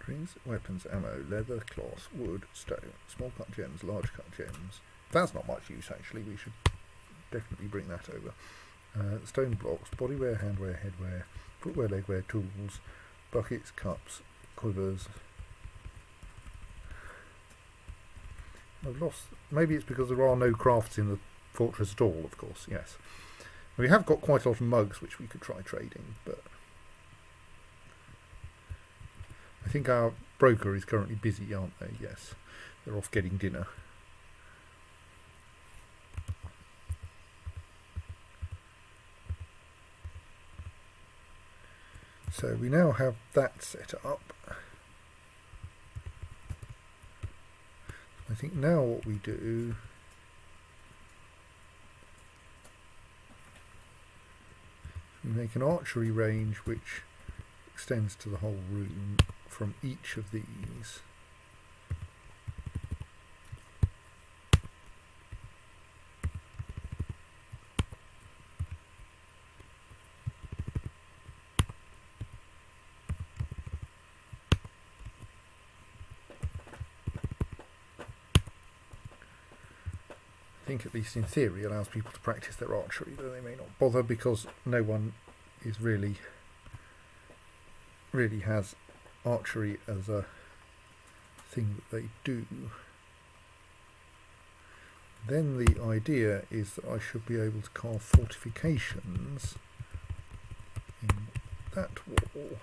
Strings, weapons, ammo, leather, cloth, wood, stone, small cut gems, large cut gems. That's not much use actually, we should definitely bring that over. Stone blocks, bodywear, handwear, headwear, footwear, legwear, tools, buckets, cups, quivers. I've lost, maybe it's because there are no crafts in the fortress at all, of course, yes. We have got quite a lot of mugs which we could try trading, but I think our broker is currently busy, aren't they? Yes, they're off getting dinner. So we now have that set up. I think now what we do is we make an archery range which extends to the whole room from each of these. I think at least in theory allows people to practice their archery, though they may not bother because no one is really has archery as a thing that they do. Then the idea is that I should be able to carve fortifications in that wall.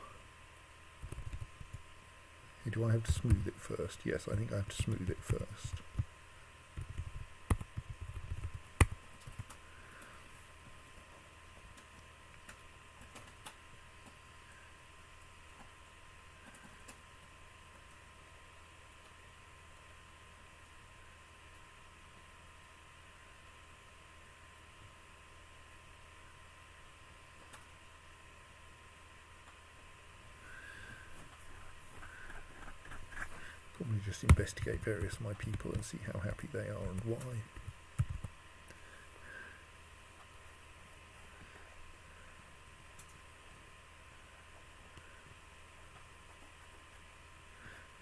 Do I have to smooth it first? Yes, I think I have to smooth it first. Probably just investigate various of my people and see how happy they are and why.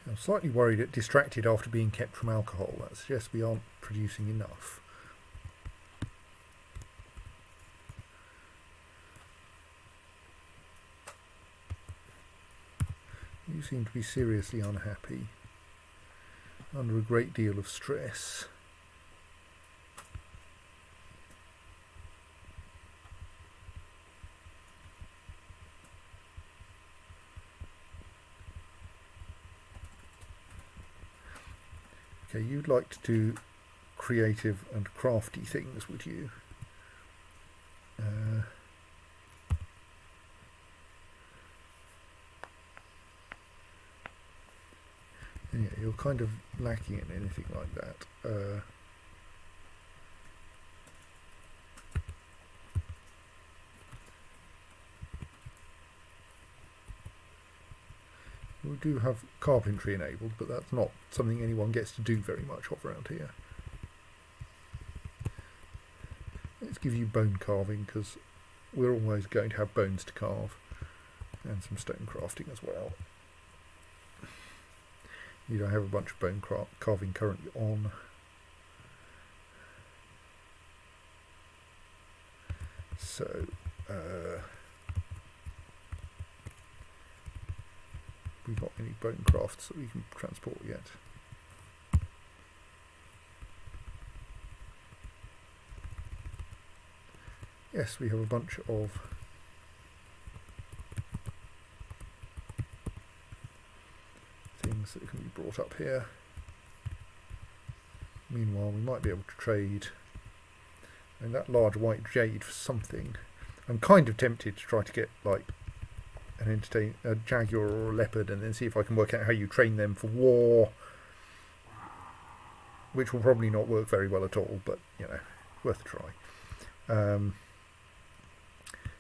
I'm slightly worried at distracted after being kept from alcohol. That suggests we aren't producing enough. You seem to be seriously unhappy, under a great deal of stress. Okay, you'd like to do creative and crafty things, would you? Yeah, you're kind of lacking in anything like that. We do have carpentry enabled, but that's not something anyone gets to do very much of around here. Let's give you bone carving, because we're always going to have bones to carve, and some stone crafting as well. You don't have a bunch of bone carving currently on. So, we've got any bone crafts that we can transport yet. Yes, we have a bunch of brought up here. Meanwhile, we might be able to trade that large white jade for something. I'm kind of tempted to try to get like a jaguar or a leopard, and then see if I can work out how you train them for war, which will probably not work very well at all, but worth a try.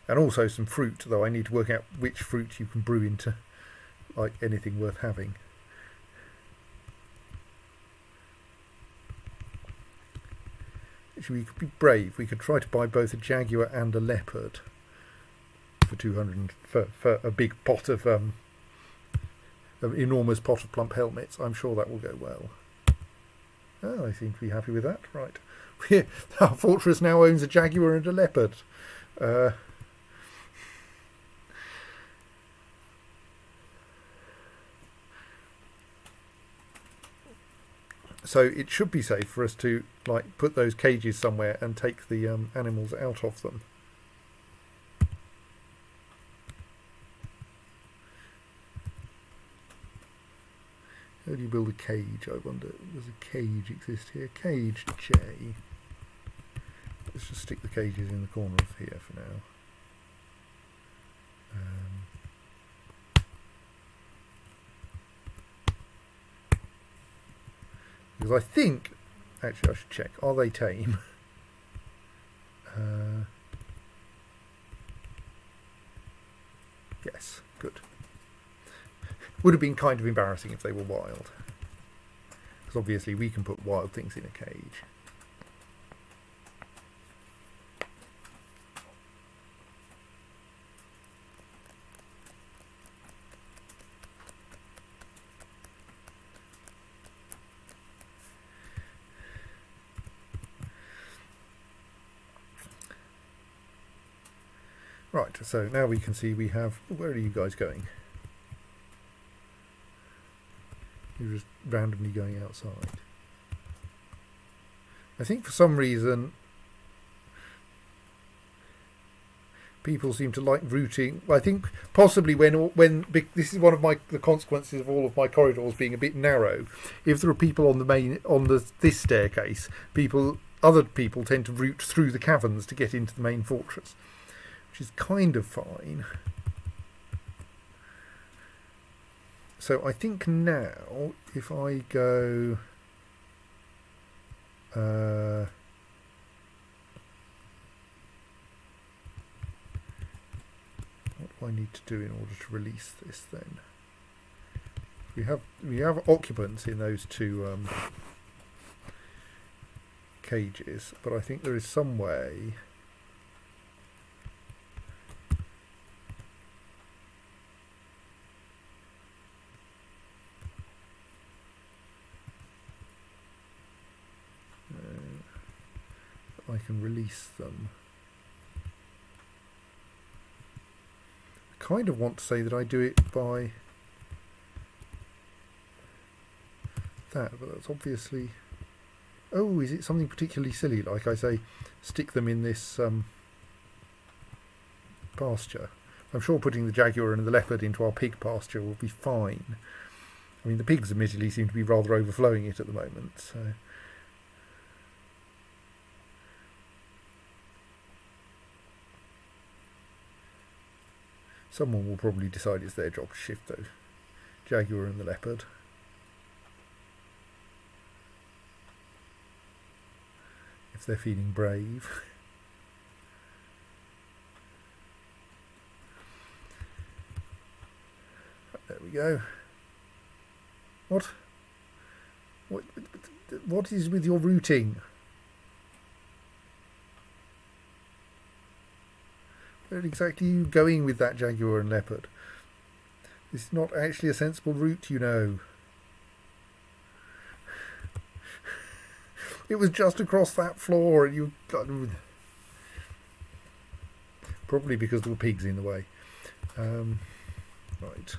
And also some fruit, though I need to work out which fruit you can brew into like anything worth having. Actually, we could be brave. We could try to buy both a jaguar and a leopard for 200 for a big pot of an enormous pot of plump helmets. I'm sure that will go well. Oh, I seem to be happy with that. Right, our fortress now owns a jaguar and a leopard. So it should be safe for us to like put those cages somewhere and take the animals out of them. How do you build a cage, I wonder? Does a cage exist here? Cage J. Let's just stick the cages in the corner of here for now. Because I think, actually I should check, are they tame? Yes, good. Would have been kind of embarrassing if they were wild. Because obviously we can put wild things in a cage. Right, so now we can see we have... Where are you guys going? You're just randomly going outside. I think for some reason people seem to like routing. I think possibly when this is one of the consequences of all of my corridors being a bit narrow. If there are people on this staircase, other people tend to route through the caverns to get into the main fortress, which is kind of fine. So I think now, if I go... what do I need to do in order to release this then? We have occupants in those two cages, but I think there is some way... I can release them. I kind of want to say that I do it by that, but that's obviously... Oh, is it something particularly silly? Like I say, stick them in this pasture. I'm sure putting the jaguar and the leopard into our pig pasture will be fine. I mean, the pigs admittedly seem to be rather overflowing it at the moment, so... Someone will probably decide it's their job to shift those jaguar and the leopard. If they're feeling brave. There we go. What is with your routing? Where exactly are you going with that jaguar and leopard? This is not actually a sensible route, you know. It was just across that floor and you... Probably because there were pigs in the way. Right.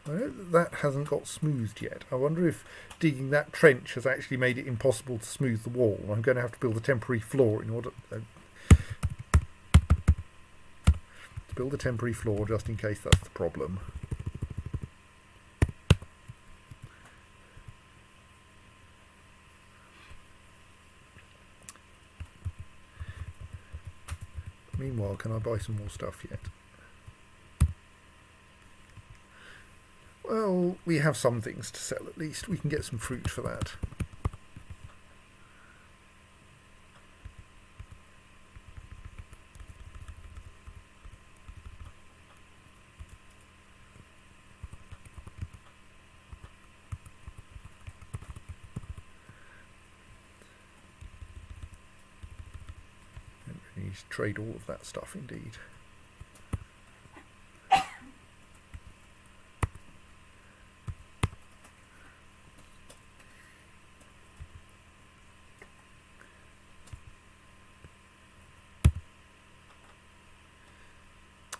I know that hasn't got smoothed yet. I wonder if digging that trench has actually made it impossible to smooth the wall. I'm going to have to build a temporary floor in order... build a temporary floor just in case that's the problem. Meanwhile, can I buy some more stuff yet? Well, we have some things to sell at least. We can get some fruit for that. Don't really need to trade all of that stuff indeed.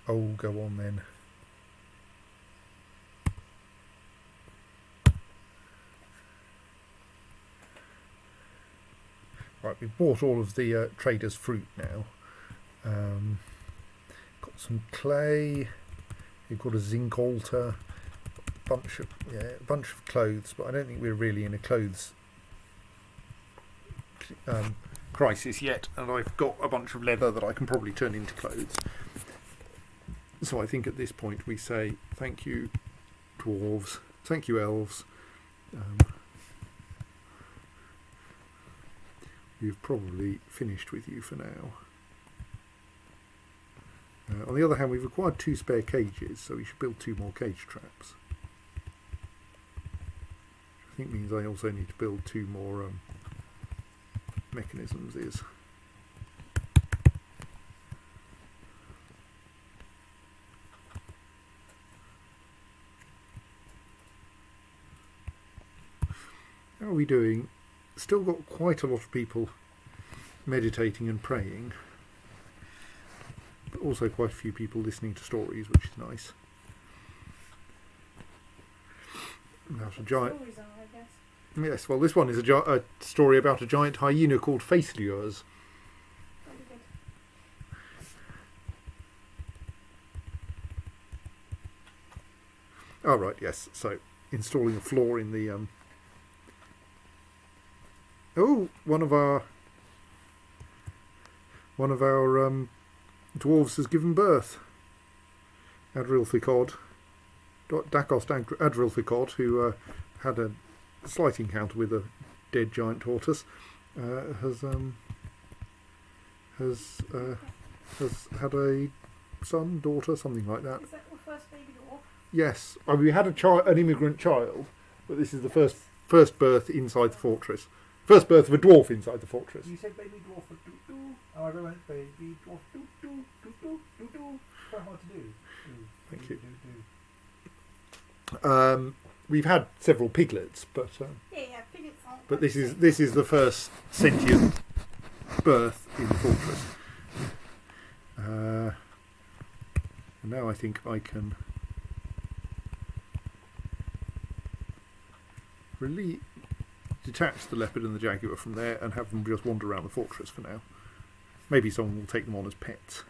Oh, go on then. Right, we've bought all of the trader's fruit now. Got some clay. We've got a zinc altar. A bunch of clothes, but I don't think we're really in a clothes crisis yet. And I've got a bunch of leather that I can probably turn into clothes. So I think at this point we say thank you dwarves, thank you elves. We've probably finished with you for now. On the other hand, we've acquired 2 spare cages, so we should build 2 more cage traps. Which I think means I also need to build 2 more mechanisms. How are we doing? Still got quite a lot of people meditating and praying, but also quite a few people listening to stories, which is nice. About a giant. Stories are, I guess. Yes, well, this one is a story about a giant hyena called Facelures. Very good. Oh right, yes. So installing a floor in the oh, one of our dwarves has given birth. Adrilficod, Dacost Adrilficod, who had a slight encounter with a dead giant tortoise, has had a son, daughter, something like that. Is that your first baby dwarf? Yes, I mean, we had an immigrant child, but this is the first birth inside the fortress. First birth of a dwarf inside the fortress. You said baby dwarf for doo-doo, and I went baby dwarf doo-doo, doo-doo, doo-doo. Quite hard to do. Thank you. Do. We've had several piglets, but Piglets aren't but quite this is the first sentient birth in the fortress. And now I think I can really detach the leopard and the jaguar from there and have them just wander around the fortress for now. Maybe someone will take them on as pets.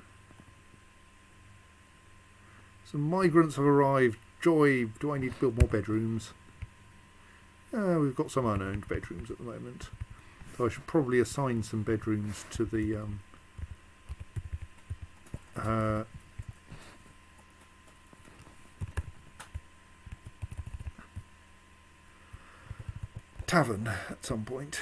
Some migrants have arrived. Joy, do I need to build more bedrooms? We've got some unowned bedrooms at the moment. So I should probably assign some bedrooms to the tavern at some point.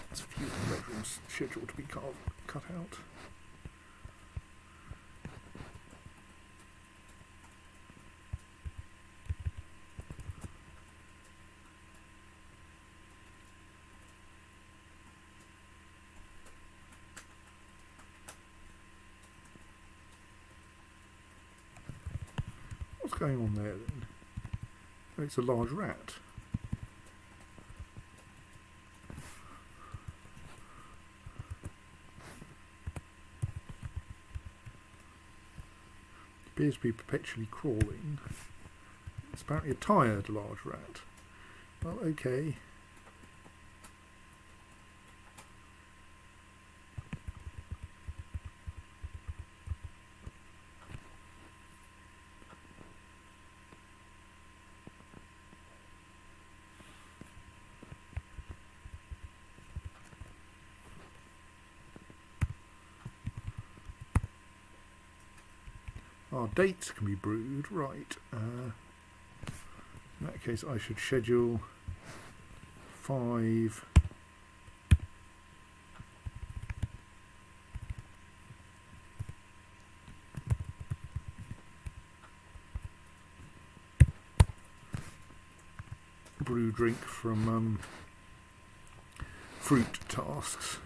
There's a few bedrooms scheduled to be cut out. going on there then? Oh, it's a large rat. Appears to be perpetually crawling. It's apparently a tired large rat. Well, okay. Dates can be brewed, right. In that case I should schedule 5 brew drink from fruit tasks.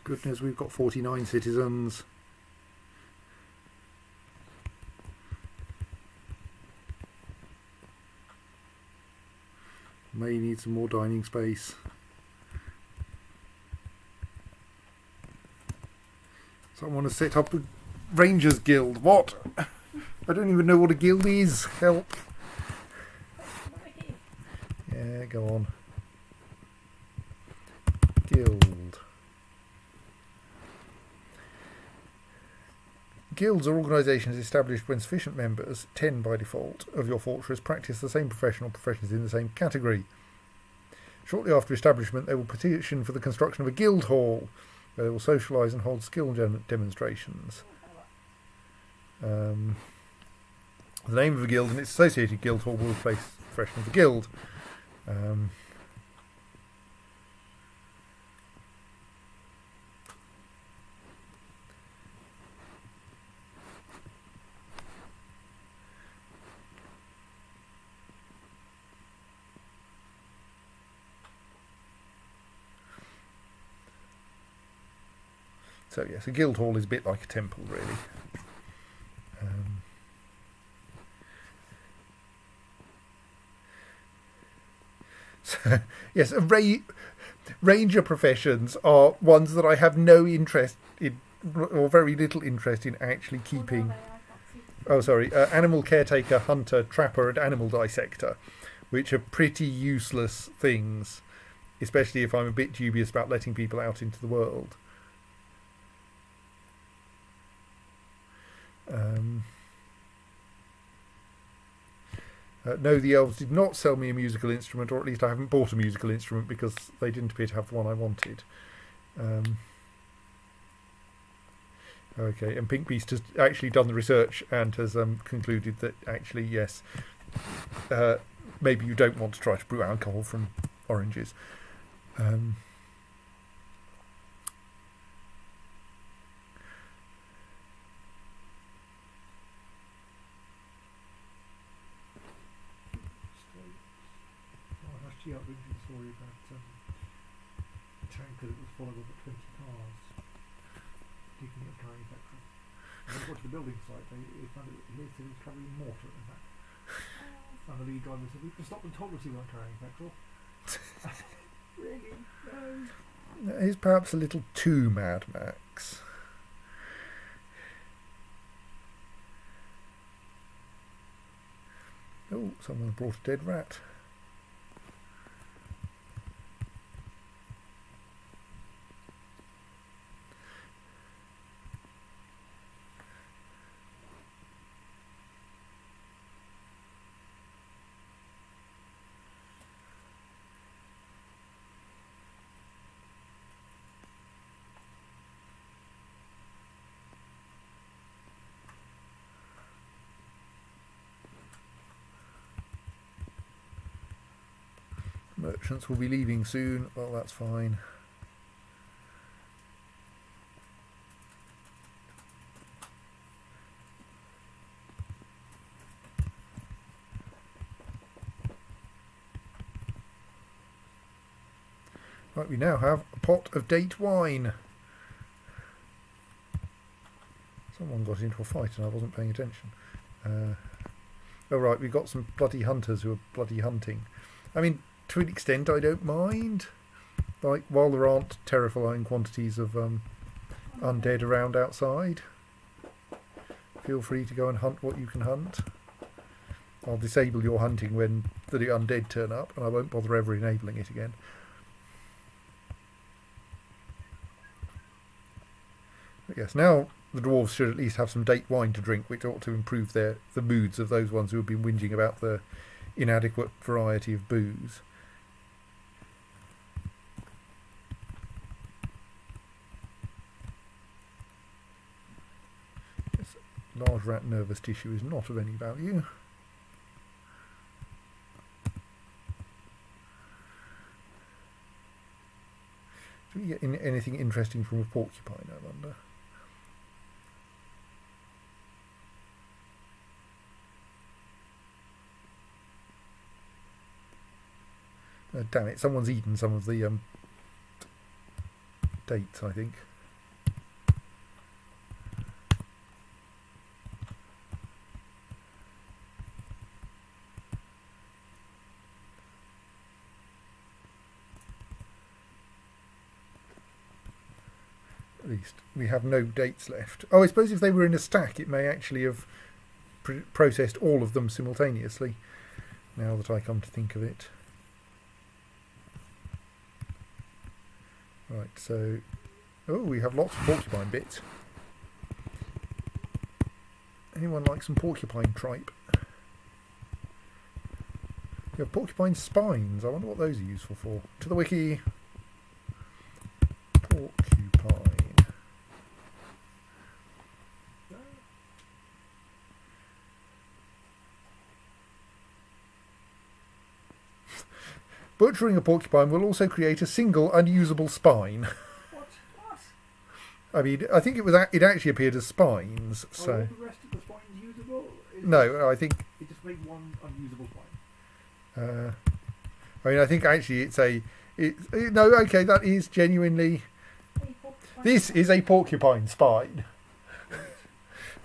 Goodness, we've got 49 citizens. May need some more dining space. Someone has set up a Rangers Guild. What? I don't even know what a guild is. Help. Yeah, go on. Guild. Guilds are organisations established when sufficient members, 10 by default, of your fortress practice the same profession or professions in the same category. Shortly after establishment, they will petition for the construction of a guild hall, where they will socialise and hold skill demonstrations. The name of the guild and its associated guild hall will replace the profession of the guild. So yes, a guild hall is a bit like a temple, really. So, yes, ranger professions are ones that I have no interest in, or very little interest in actually keeping. Oh, sorry, animal caretaker, hunter, trapper, and animal dissector, which are pretty useless things, especially if I'm a bit dubious about letting people out into the world. No, the elves did not sell me a musical instrument, or at least I haven't bought a musical instrument because they didn't appear to have the one I wanted. Okay, and Pink Beast has actually done the research and has concluded that actually, yes, maybe you don't want to try to brew alcohol from oranges. Actually, out reading the story about a tanker that was followed up at 20 cars, digging at a carrying factory. And when they got to the building site, they found it was carrying mortar in that. And the lead driver said, "We can stop and told us he weren't carrying petrol." Really? No. He's perhaps a little too Mad Max. Oh, someone's brought a dead rat. Merchants will be leaving soon. Well, that's fine. Right, we now have a pot of date wine. Someone got into a fight and I wasn't paying attention. Oh right, we've got some bloody hunters who are bloody hunting. I mean, to an extent I don't mind. Like, while there aren't terrifying quantities of undead around outside, feel free to go and hunt what you can hunt. I'll disable your hunting when the undead turn up, and I won't bother ever enabling it again. But yes, now the dwarves should at least have some date wine to drink, which ought to improve the moods of those ones who have been whinging about the inadequate variety of booze. Yes, large rat nervous tissue is not of any value. Do we get anything interesting from a porcupine, I wonder? Damn it, someone's eaten some of the dates, I think. At least we have no dates left. Oh, I suppose if they were in a stack, it may actually have processed all of them simultaneously, now that I come to think of it. Right, so... Oh, we have lots of porcupine bits. Anyone like some porcupine tripe? You have porcupine spines. I wonder what those are useful for. To the wiki. Porcupine. Butchering a porcupine will also create a single unusable spine. What? I mean, I think it actually appeared as spines. So Are all the rest of the spines usable? no, I think It just made one unusable spine. I mean, I think actually no. Okay, that is genuinely. This is a porcupine spine.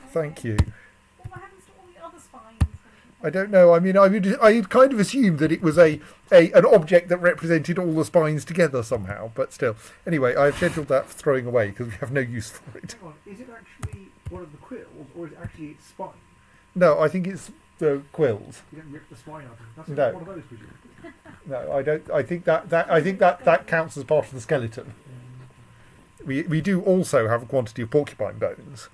Thank you. Well, what happens to all the other spines? I don't know. I mean, I'd kind of assumed that it was an object that represented all the spines together somehow, but still. Anyway, I've scheduled that for throwing away because we have no use for it. Hang on, is it actually one of the quills, or is it actually its spine? No, I think it's the quills. You don't rip the spine out of it. That's No. one of those, presumably. No, I don't. I think that counts as part of the skeleton. We do also have a quantity of porcupine bones.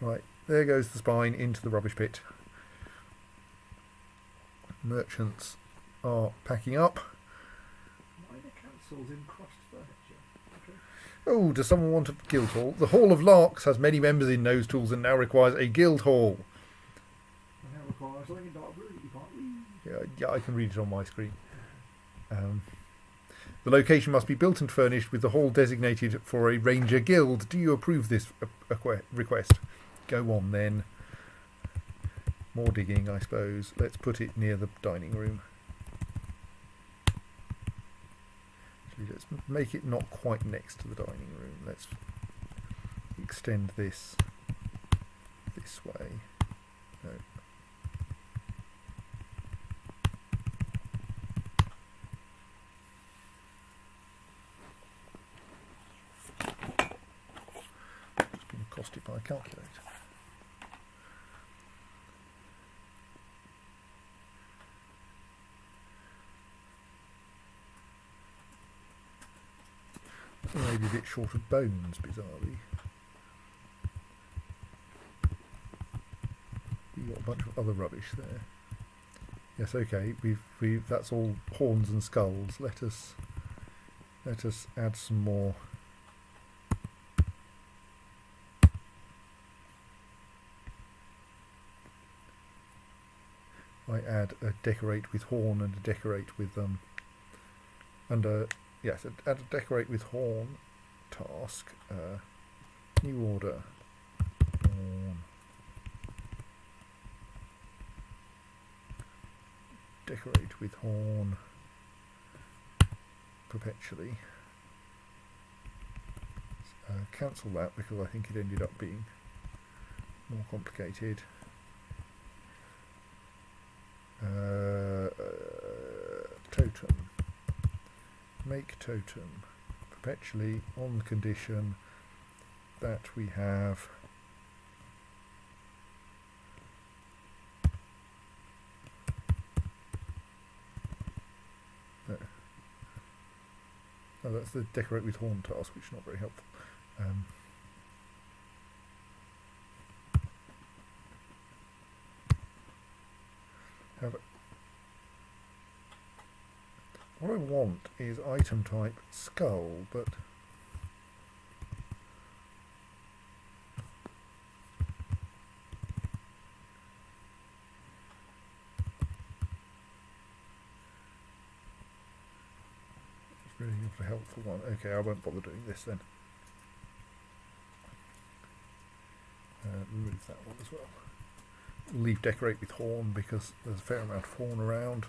Right, there goes the spine into the rubbish pit. Merchants are packing up. Minor councils in crushed furniture. Okay. Oh, does someone want a guild hall? The Hall of Larks has many members in Nosetools and now requires a guild hall. And now requires something in dark blue that you can't read. Yeah, I can read it on my screen. The location must be built and furnished with the hall designated for a ranger guild. Do you approve this request? Go on then. More digging, I suppose. Let's put it near the dining room. Actually, let's make it not quite next to the dining room. Let's extend this way. No. Just been costed by a calculator. Maybe a bit short of bones, bizarrely. We've got a bunch of other rubbish there. Yes, okay. We've that's all horns and skulls. Let us add some more. I add a decorate with horn and a decorate with yes, add a decorate with horn task. New order. Horn. decorate with horn perpetually. Cancel that because I think it ended up being more complicated. Totem. Make totem perpetually on the condition that we have oh, that's the decorate with horn task, which is not very helpful. What I want is item type skull, but it's really not a helpful one. Okay, I won't bother doing this then. Remove that one as well. Leave decorate with horn because there's a fair amount of horn around.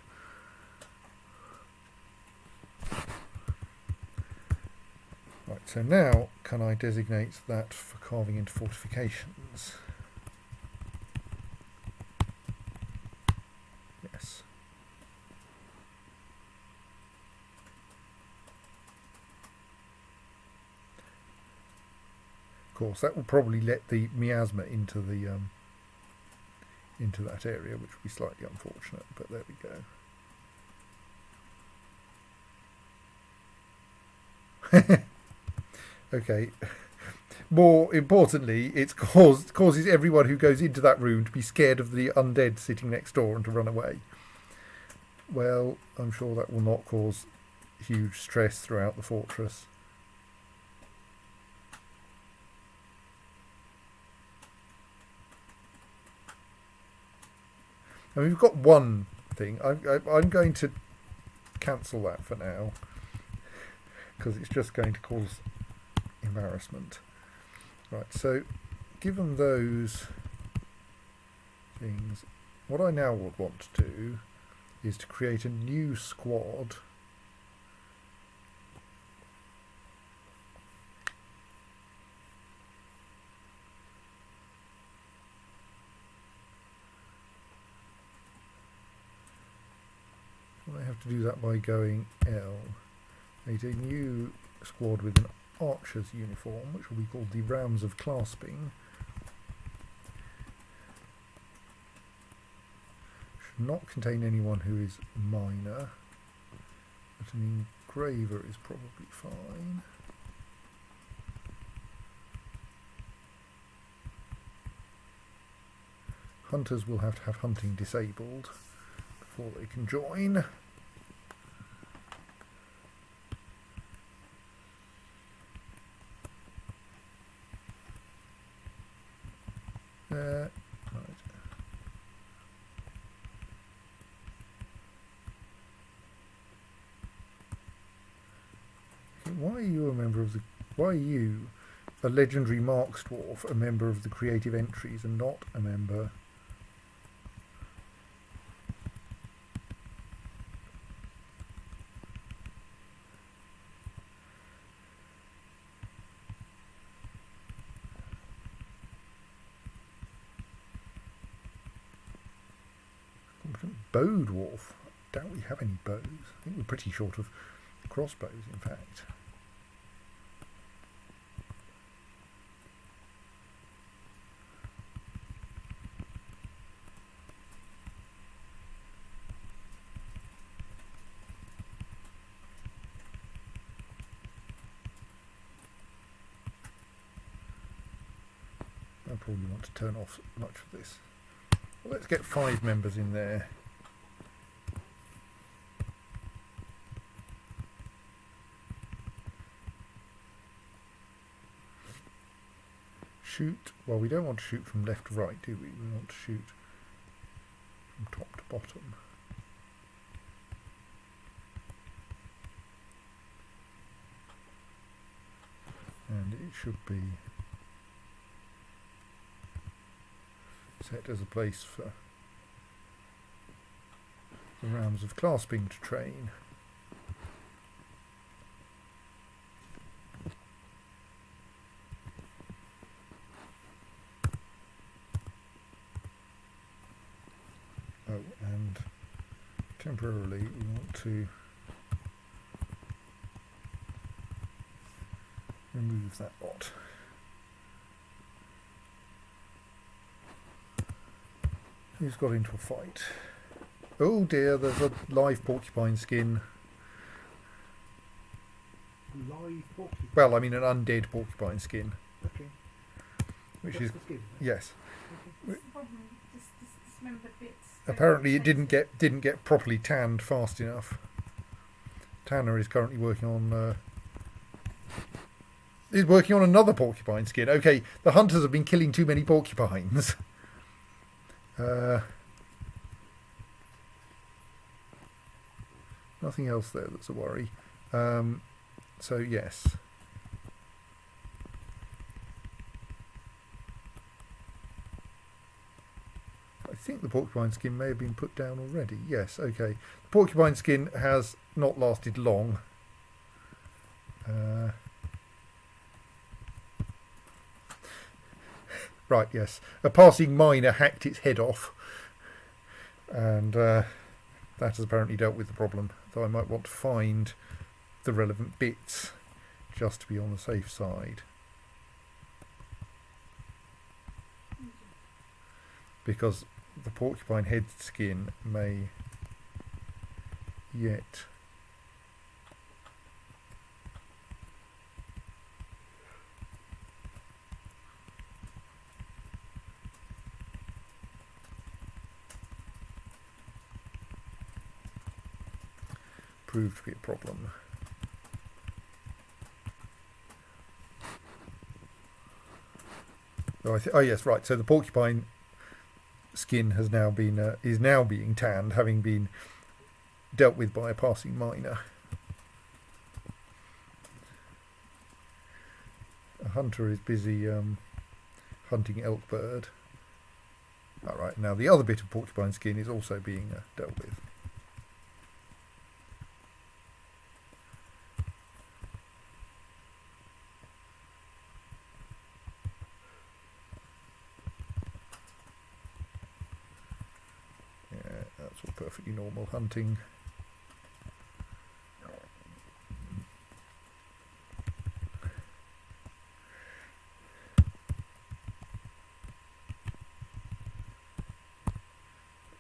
Right, so now can I designate that for carving into fortifications? Yes. Of course, that will probably let the miasma into the into that area, which would be slightly unfortunate, but there we go. Okay. More importantly, it causes everyone who goes into that room to be scared of the undead sitting next door and to run away. Well, I'm sure that will not cause huge stress throughout the fortress. I mean, we've got one thing. I'm going to cancel that for now because it's just going to cause embarrassment. Right, so given those things, what I now would want to do is to create a new squad . I have to do that by going L. Create a new squad with an archer's uniform, which will be called the Rams of Clasping. Should not contain anyone who is minor, but an engraver is probably fine. Hunters will have to have hunting disabled before they can join. Right. Okay, why are you a member of the? Why are you, a legendary Marks dwarf, a member of the creative entries and not a member? Bow dwarf. I doubt we have any bows. I think we're pretty short of crossbows, in fact. I probably want to turn off much of this. Well, let's get 5 members in there. Shoot. Well, we don't want to shoot from left to right, do we? We want to shoot from top to bottom. And it should be set as a place for the rounds of clasping to train. Oh, and temporarily we want to remove that lot. Who's got into a fight? Oh dear, there's a live porcupine skin. Live porcupine. Well, I mean an undead porcupine skin, Okay. which Just is the skin. yes. What's the problem? Dismembered bits. Apparently, it didn't get properly tanned fast enough. Tanner is currently working on. Is working on another porcupine skin. Okay, the hunters have been killing too many porcupines. Nothing else there that's a worry. So yes. I think the porcupine skin may have been put down already. Yes, okay. The porcupine skin has not lasted long. Right, yes. A passing miner hacked its head off. And that has apparently dealt with the problem. Though I might want to find the relevant bits just to be on the safe side. Because the porcupine head skin may yet prove to be a problem. Oh yes, right. So the porcupine skin has now been is now being tanned, having been dealt with by a passing miner. A hunter is busy hunting elk bird. All right. Now the other bit of porcupine skin is also being dealt with. That's all perfectly normal hunting.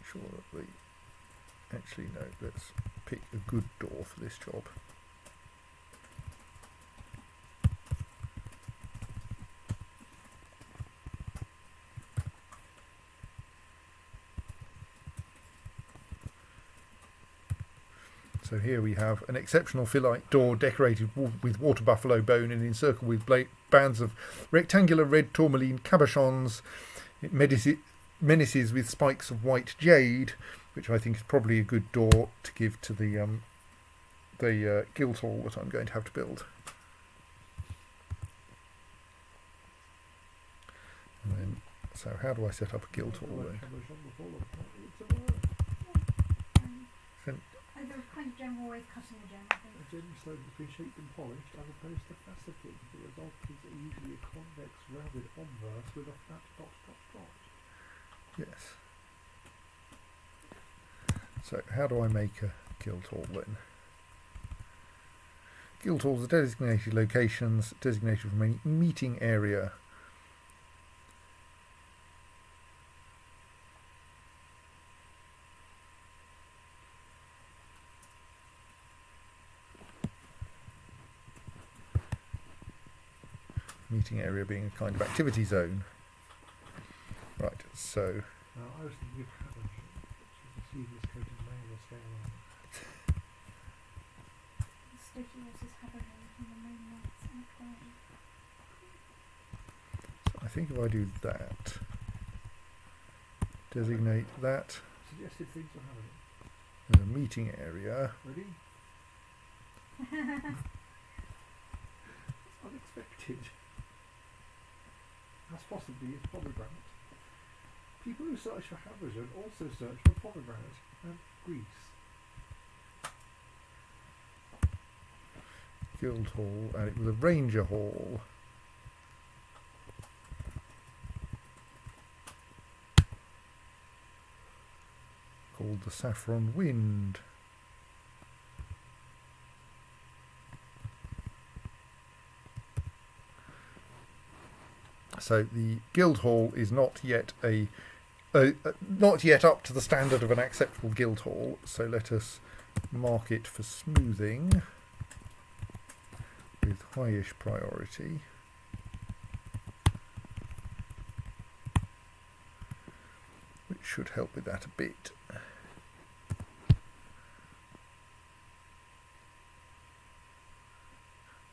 Sure that actually no, let's pick a good door for this job. So here we have an exceptional phyllite door decorated with water buffalo bone and encircled with bands of rectangular red tourmaline cabochons. It menaces with spikes of white jade, which I think is probably a good door to give to the guild hall that I'm going to have to build. And then, so how do I set up a guild hall then? And there was kind of general way of cutting a gem, I think. A gem stone has been shaped and polished as opposed to faceted. The result is usually a convex rounded obverse with a flat dot dot dot. Yes. So how do I make a guild hall then? Guild halls are designated locations designated from a meeting area. Meeting area being a kind of activity zone. Right, so Now, I was thinking of cabbage, which is a seedless coated male or scale on. The Stoty horses have a name from the main lights and a crying. I think if I do that, designate that Suggested things for having it. as a meeting area. Ready? It's unexpected. As possibly pomegranate. People who search for Habergen also search for pomegranate, and Greece. Guildhall, and it was a Ranger Hall. Called the Saffron Wind. So the Guildhall is not yet not yet up to the standard of an acceptable Guildhall. So let us mark it for smoothing with highish priority. Which should help with that a bit.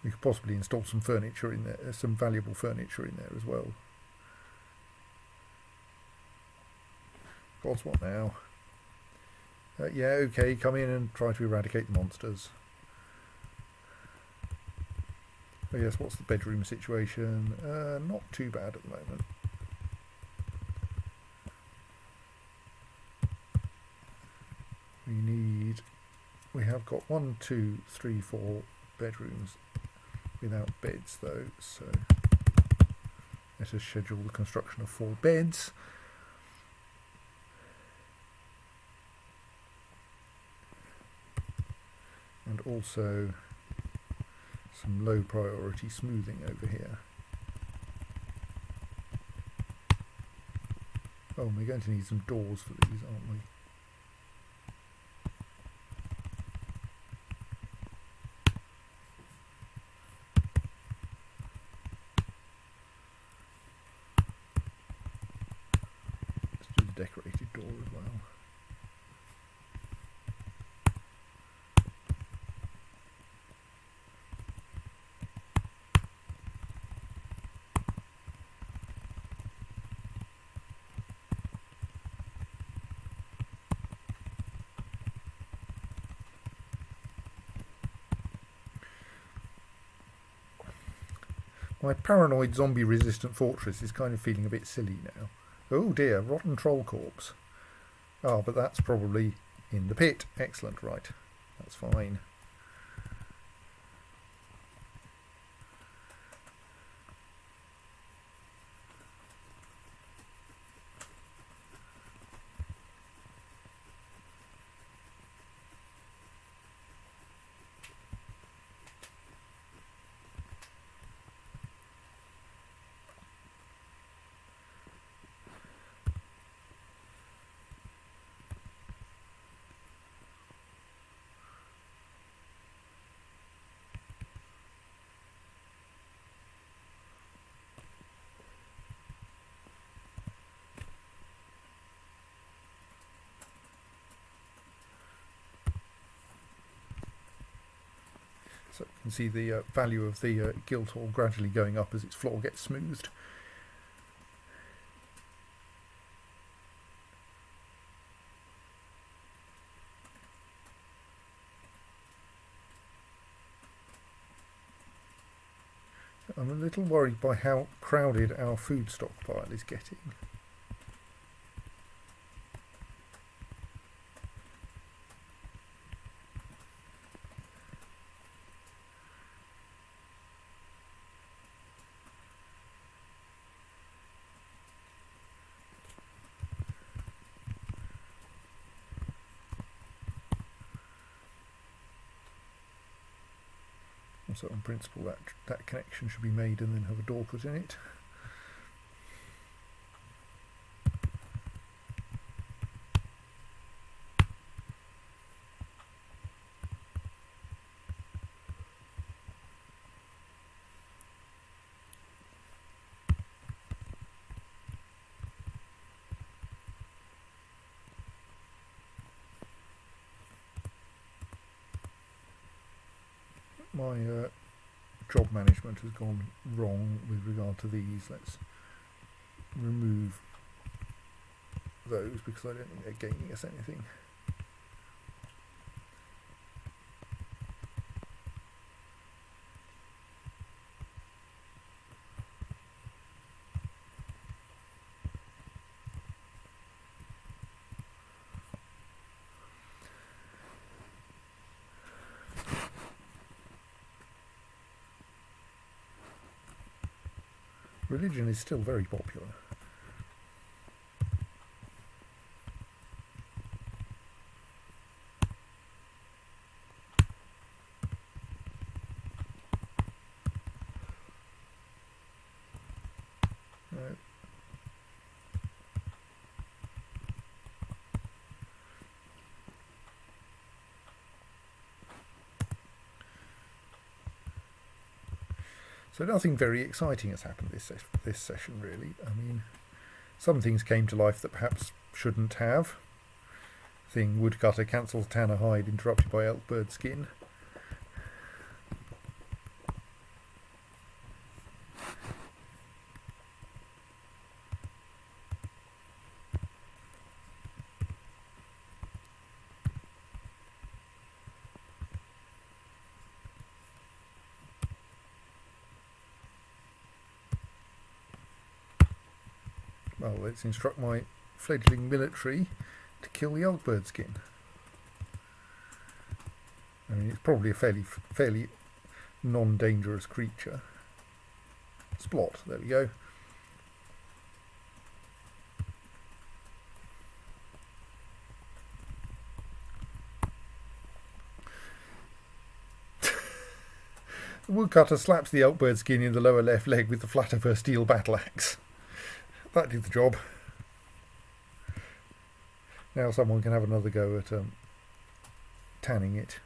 We could possibly install some furniture in there, some valuable furniture in there as well. God's what now? Yeah, okay, come in and try to eradicate the monsters. Oh yes, what's the bedroom situation? Not too bad at the moment. We have got 1, 2, 3, 4 bedrooms without beds though, so let us schedule the construction of 4 beds. And also some low priority smoothing over here. Oh, we're going to need some doors for these, aren't we? Decorated door as well. My paranoid zombie resistant fortress is kind of feeling a bit silly now. Oh dear, rotten troll corpse. Ah, but that's probably in the pit. Excellent, right. That's fine. So you can see the value of the Guildhall gradually going up as its floor gets smoothed. I'm a little worried by how crowded our food stockpile is getting. So on principle that connection should be made and then have a door put in it. My job management has gone wrong with regard to these. Let's remove those because I don't think they're gaining us anything. Religion is still very popular. Right. So nothing very exciting has happened this session, really. I mean, some things came to life that perhaps shouldn't have. Thing woodcutter cancels tanner hide interrupted by elk bird skin. Well, let's instruct my fledgling military to kill the elk bird skin. I mean, it's probably a fairly non-dangerous creature. Splot, there we go. The woodcutter slaps the elk bird skin in the lower left leg with the flat of her steel battle axe. That did the job. Now someone can have another go at tanning it.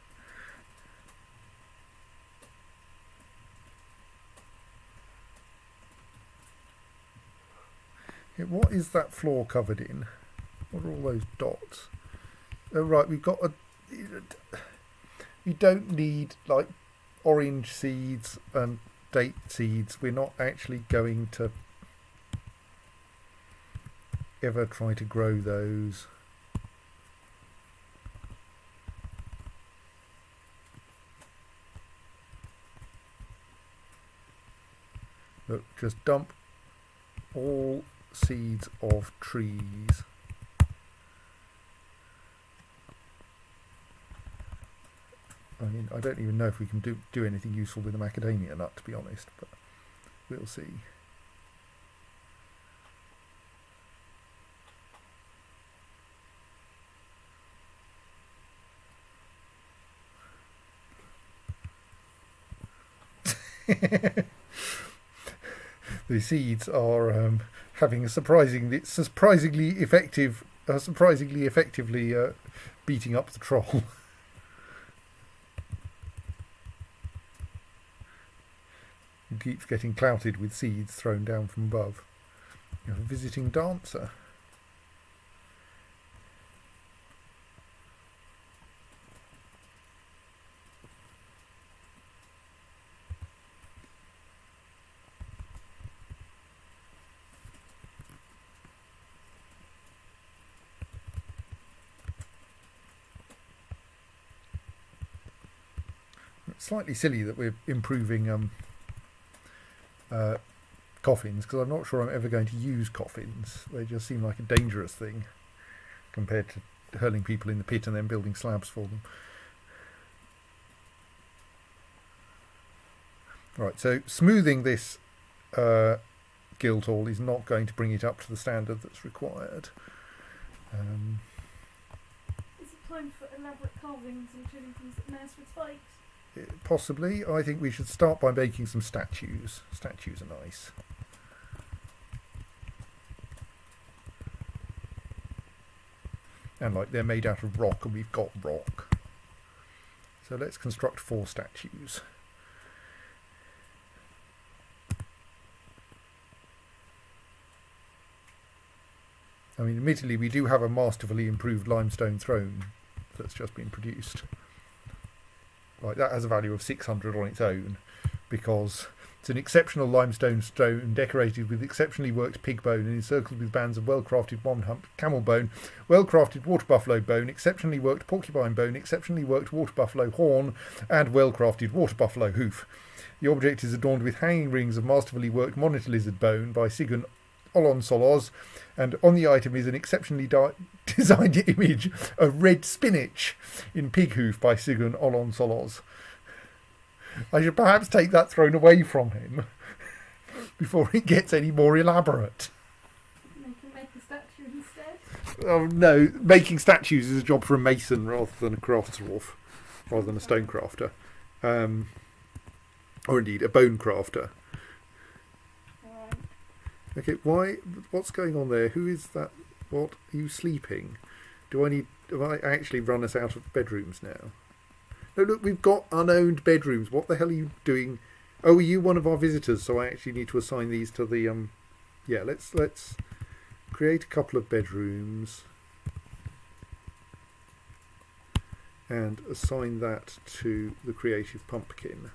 Okay, what is that floor covered in? What are all those dots? Oh, right, we've got a... You don't need, like, orange seeds and date seeds. We're not actually going to ever try to grow those. Look, just dump all seeds of trees. I mean, I don't even know if we can do anything useful with the macadamia nut, to be honest, but we'll see. The seeds are having a surprisingly effectively beating up the troll. He keeps getting clouted with seeds thrown down from above. You have a visiting dancer. It's slightly silly that we're improving coffins, because I'm not sure I'm ever going to use coffins. They just seem like a dangerous thing compared to hurling people in the pit and then building slabs for them. Right, so smoothing this Guildhall is not going to bring it up to the standard that's required. Is it time for elaborate carvings and turning things that mess with spikes? Possibly. I think we should start by making some statues. Statues are nice. And like they're made out of rock, and we've got rock. So let's construct 4 statues. I mean, admittedly, we do have a masterfully improved limestone throne that's just been produced. Right, that has a value of 600 on its own, because it's an exceptional limestone stone decorated with exceptionally worked pig bone and encircled with bands of well-crafted one-hump camel bone, well-crafted water buffalo bone, exceptionally worked porcupine bone, exceptionally worked water buffalo horn, and well-crafted water buffalo hoof. The object is adorned with hanging rings of masterfully worked monitor lizard bone by Sigun Olon Solos, and on the item is an exceptionally designed image of red spinach in pig hoof by Sigun Olon Solos. I should perhaps take that throne away from him. before it gets any more elaborate. They can make a statue instead. Oh no, making statues is a job for a mason rather than a craftsdwarf, rather than a stone crafter, or indeed a bone crafter. Alright. Okay, what's going on there? Who is that? What, are you sleeping? Do I actually run us out of bedrooms now? No, look, we've got unowned bedrooms. What the hell are you doing? Oh, are you one of our visitors? So I actually need to assign these to the yeah, let's create a couple of bedrooms and assign that to the creative pumpkin.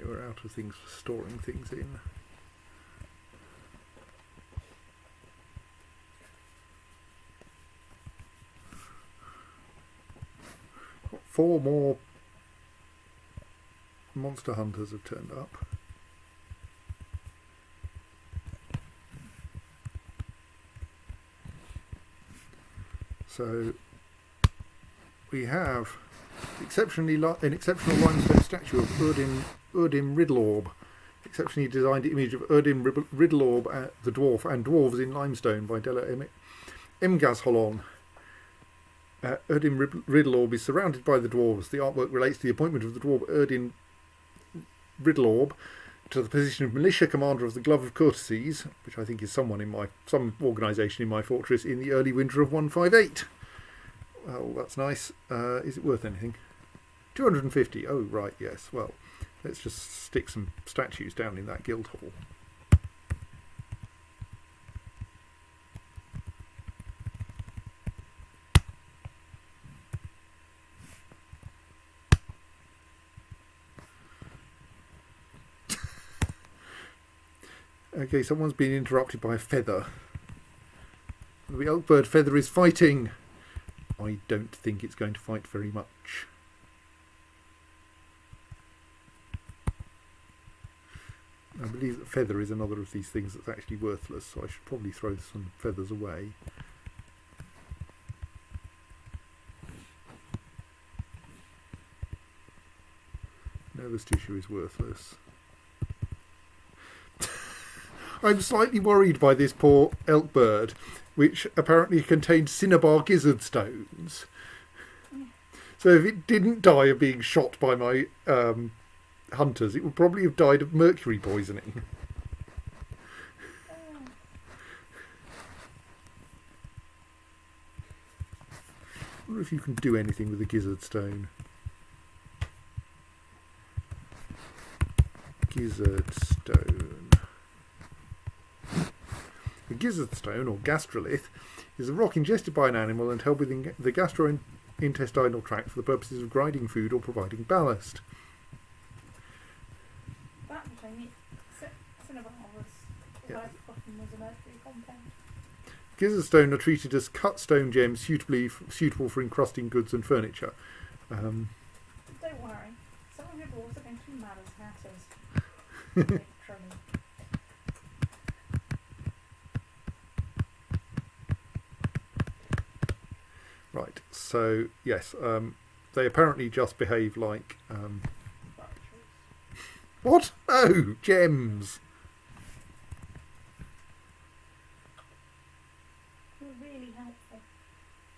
We're out of things for storing things in. Got 4 more monster hunters have turned up. So we have an exceptional limestone statue of Urdin Riddleorb, exceptionally designed image of Urdin Riddleorb, the dwarf, and dwarves in limestone by Della Emgazholon. Urdin Riddleorb is surrounded by the dwarves. The artwork relates to the appointment of the dwarf Urdin Riddleorb to the position of militia commander of the Glove of Courtesies, which I think is some organisation in my fortress, in the early winter of 158. Well, that's nice. Is it worth anything? 250. Oh, right, yes. Well, let's just stick some statues down in that guild hall. Okay, someone's been interrupted by a feather. The Elkbird feather is fighting. I don't think it's going to fight very much. I believe that feather is another of these things that's actually worthless, so I should probably throw some feathers away. Nervous tissue is worthless. I'm slightly worried by this poor elk bird, which apparently contained cinnabar gizzard stones. So if it didn't die of being shot by my hunters, it would probably have died of mercury poisoning. I wonder if you can do anything with a gizzard stone. Gizzard stone. The gizzard stone, or gastrolith, is a rock ingested by an animal and held within the gastrointestinal tract for the purposes of grinding food or providing ballast. That was only cinnabar was like often was a mercury compound. Gizzard stone are treated as cut stone gems suitable for encrusting goods and furniture. Don't worry, some of your dwarves are going to be mad as hatters. Right, so yes, they apparently just behave like... What? Oh, gems! You're really helpful.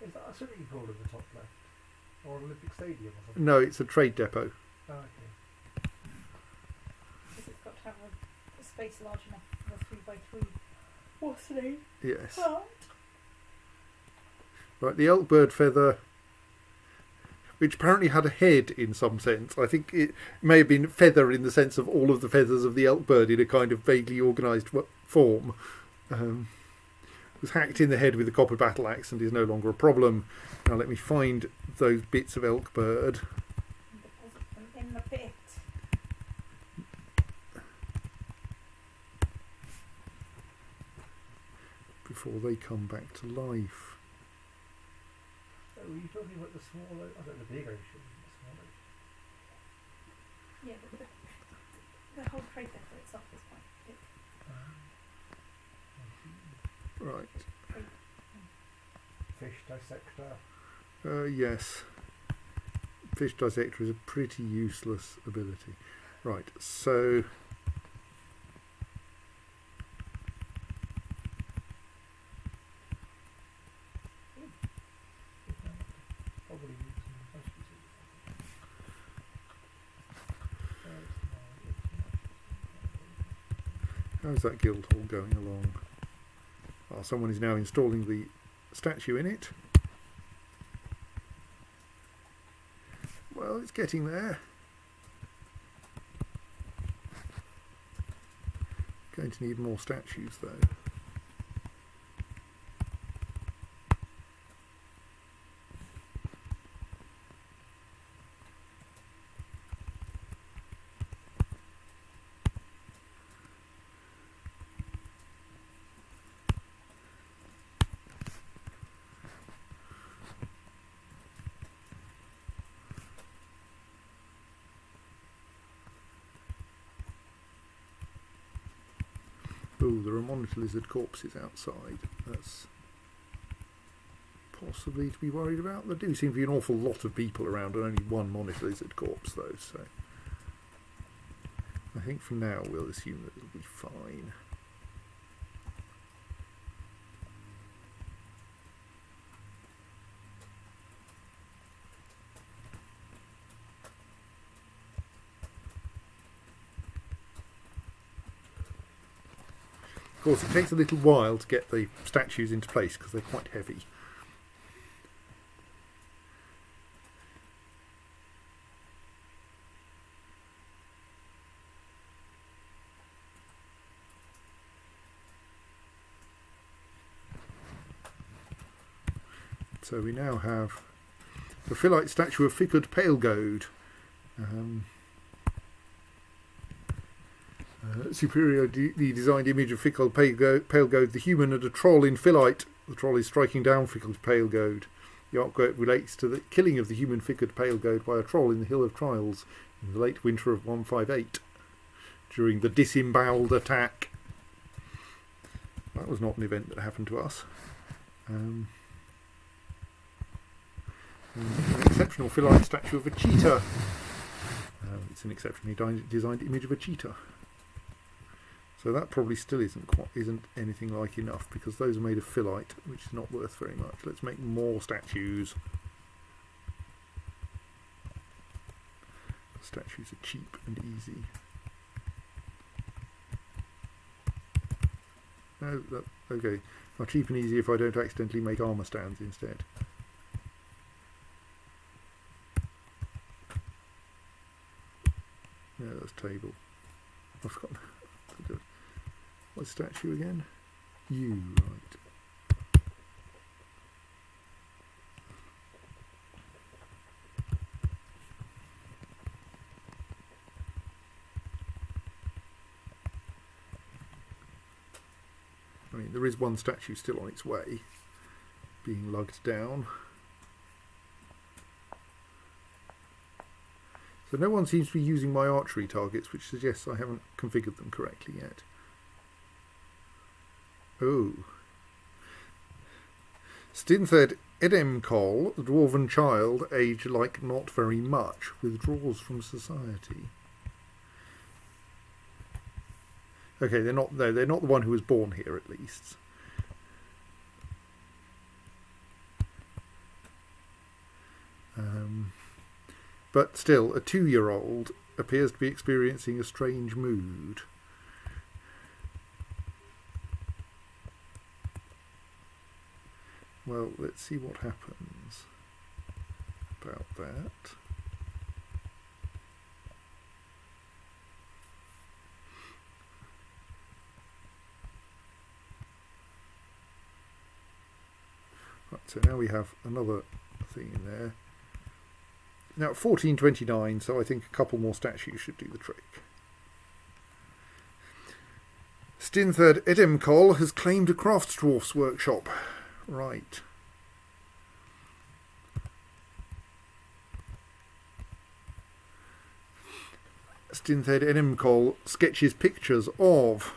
Is that a swimming pool in the top left? Or an Olympic Stadium or something? No, it's a trade depot. Oh, okay. Because it's got to have a space large enough for a 3x3. What's the name? Yes. Plant. Right, the elk bird feather which apparently had a head in some sense. I think it may have been feather in the sense of all of the feathers of the elk bird in a kind of vaguely organised form. Was hacked in the head with a copper battle axe and is no longer a problem. Now let me find those bits of elk bird. Deposit them in the pit. Before they come back to life. So were you talking about the small ocean? I don't know, the big ocean, the small ocean. Yeah, but the whole crater for itself is quite big. Right. Fish dissector. Yes. Fish dissector is a pretty useless ability. Right, so Probably use some most how's that guild hall going along? Well, someone is now installing the statue in it. Well, it's getting there. Going to need more statues though. Oh, there are monitor lizard corpses outside. That's possibly to be worried about. There do seem to be an awful lot of people around and only one monitor lizard corpse though, so I think for now we'll assume that it'll be fine. Of course, it takes a little while to get the statues into place because they're quite heavy. So we now have the phyllite statue of Ficud Palegoad. Superiorly designed image of Ficud Palegoad, the human and a troll in phyllite. The troll is striking down Ficud Palegoad. The artwork relates to the killing of the human Ficud Palegoad by a troll in the Hill of Trials in the late winter of 158 during the disemboweled attack. That was not an event that happened to us. An exceptional phyllite statue of a cheetah. It's an exceptionally designed image of a cheetah. So that probably still isn't anything like enough because those are made of phyllite, which is not worth very much. Let's make more statues. Statues are cheap and easy. No, okay. Are cheap and easy if I don't accidentally make armour stands instead. Yeah, that's table. I've forgotten. What's statue again? You, right. I mean, there is one statue still on its way, being lugged down. So no one seems to be using my archery targets, which suggests I haven't configured them correctly yet. Oh. Stinthed Edemcol, the dwarven child, aged like not very much, withdraws from society. Okay, they're not the one who was born here at least. But still, a 2-year-old appears to be experiencing a strange mood. Well, let's see what happens. about that. Right, so now we have another thing in there. Now 1429, so I think a couple more statues should do the trick. Stinthed Edemcol has claimed a craftsdwarf's workshop. Right. Stinthed Edemcol sketches pictures of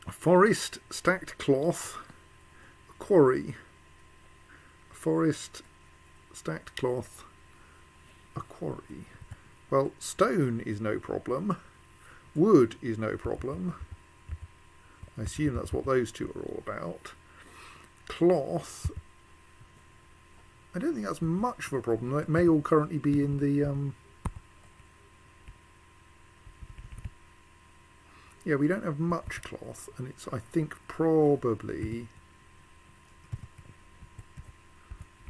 a forest, stacked cloth, a quarry. A forest, stacked cloth, a quarry. Well, stone is no problem. Wood is no problem. I assume that's what those two are all about. Cloth, I don't think that's much of a problem. It may all currently be in the... Yeah, we don't have much cloth, and it's, I think, probably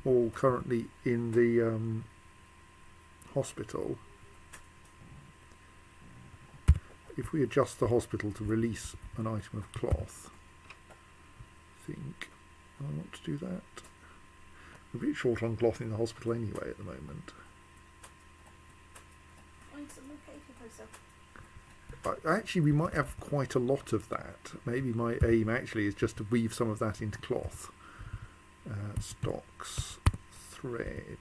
all currently in the hospital. If we adjust the hospital to release an item of cloth, I think I want to do that. We're a bit short on cloth in the hospital anyway at the moment. Find some more cake for yourself. Actually, we might have quite a lot of that. Maybe my aim actually is just to weave some of that into cloth. Stocks, thread.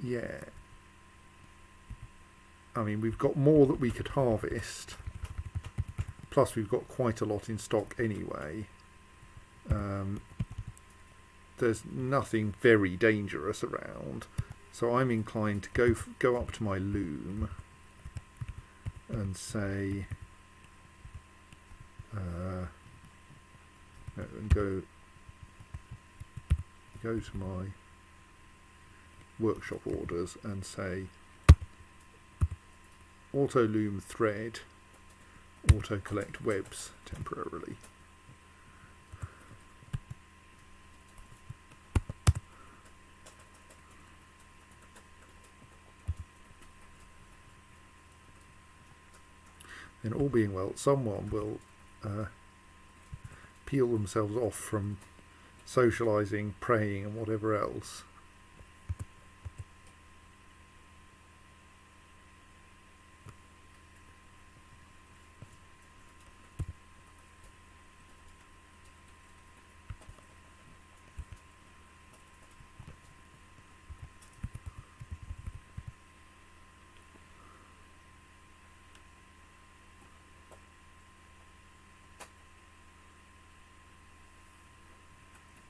Yeah. I mean, we've got more that we could harvest. Plus, we've got quite a lot in stock anyway. There's nothing very dangerous around, so I'm inclined to go up to my loom and say, and go to my workshop orders and say auto loom thread, auto collect webs temporarily. And all being well, someone will peel themselves off from socialising, praying and whatever else.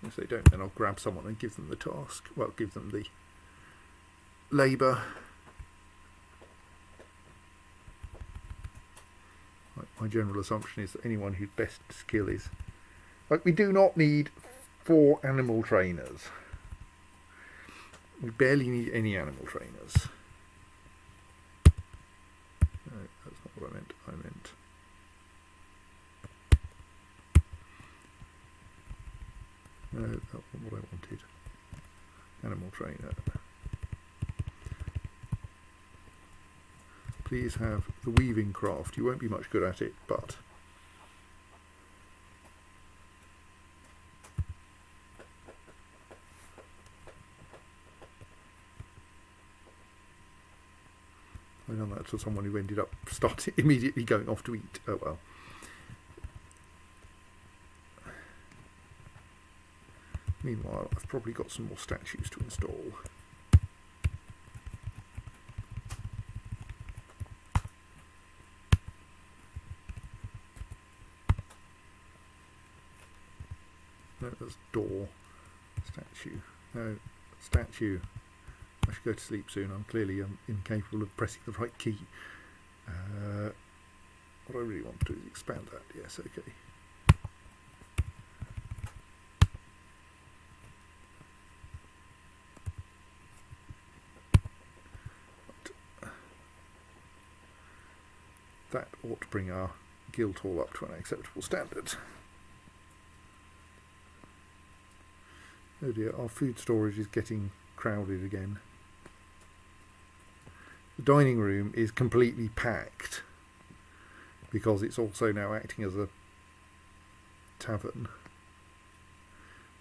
If they don't, then I'll grab someone and give them the task. Well, give them the labour. My general assumption is that anyone whose best skill is... Like, we do not need 4 animal trainers. We barely need any animal trainers. No, that's not what I meant. I meant... No, that wasn't what I wanted. Animal trainer. Please have the weaving craft. You won't be much good at it, but... I've done that to someone who ended up immediately going off to eat. Oh well. Meanwhile, I've probably got some more statues to install. No, that's door. Statue. No, statue. I should go to sleep soon. I'm clearly incapable of pressing the right key. What I really want to do is expand that. Yes, okay. That ought to bring our Guildhall up to an acceptable standard. Oh dear, our food storage is getting crowded again. The dining room is completely packed because it's also now acting as a tavern.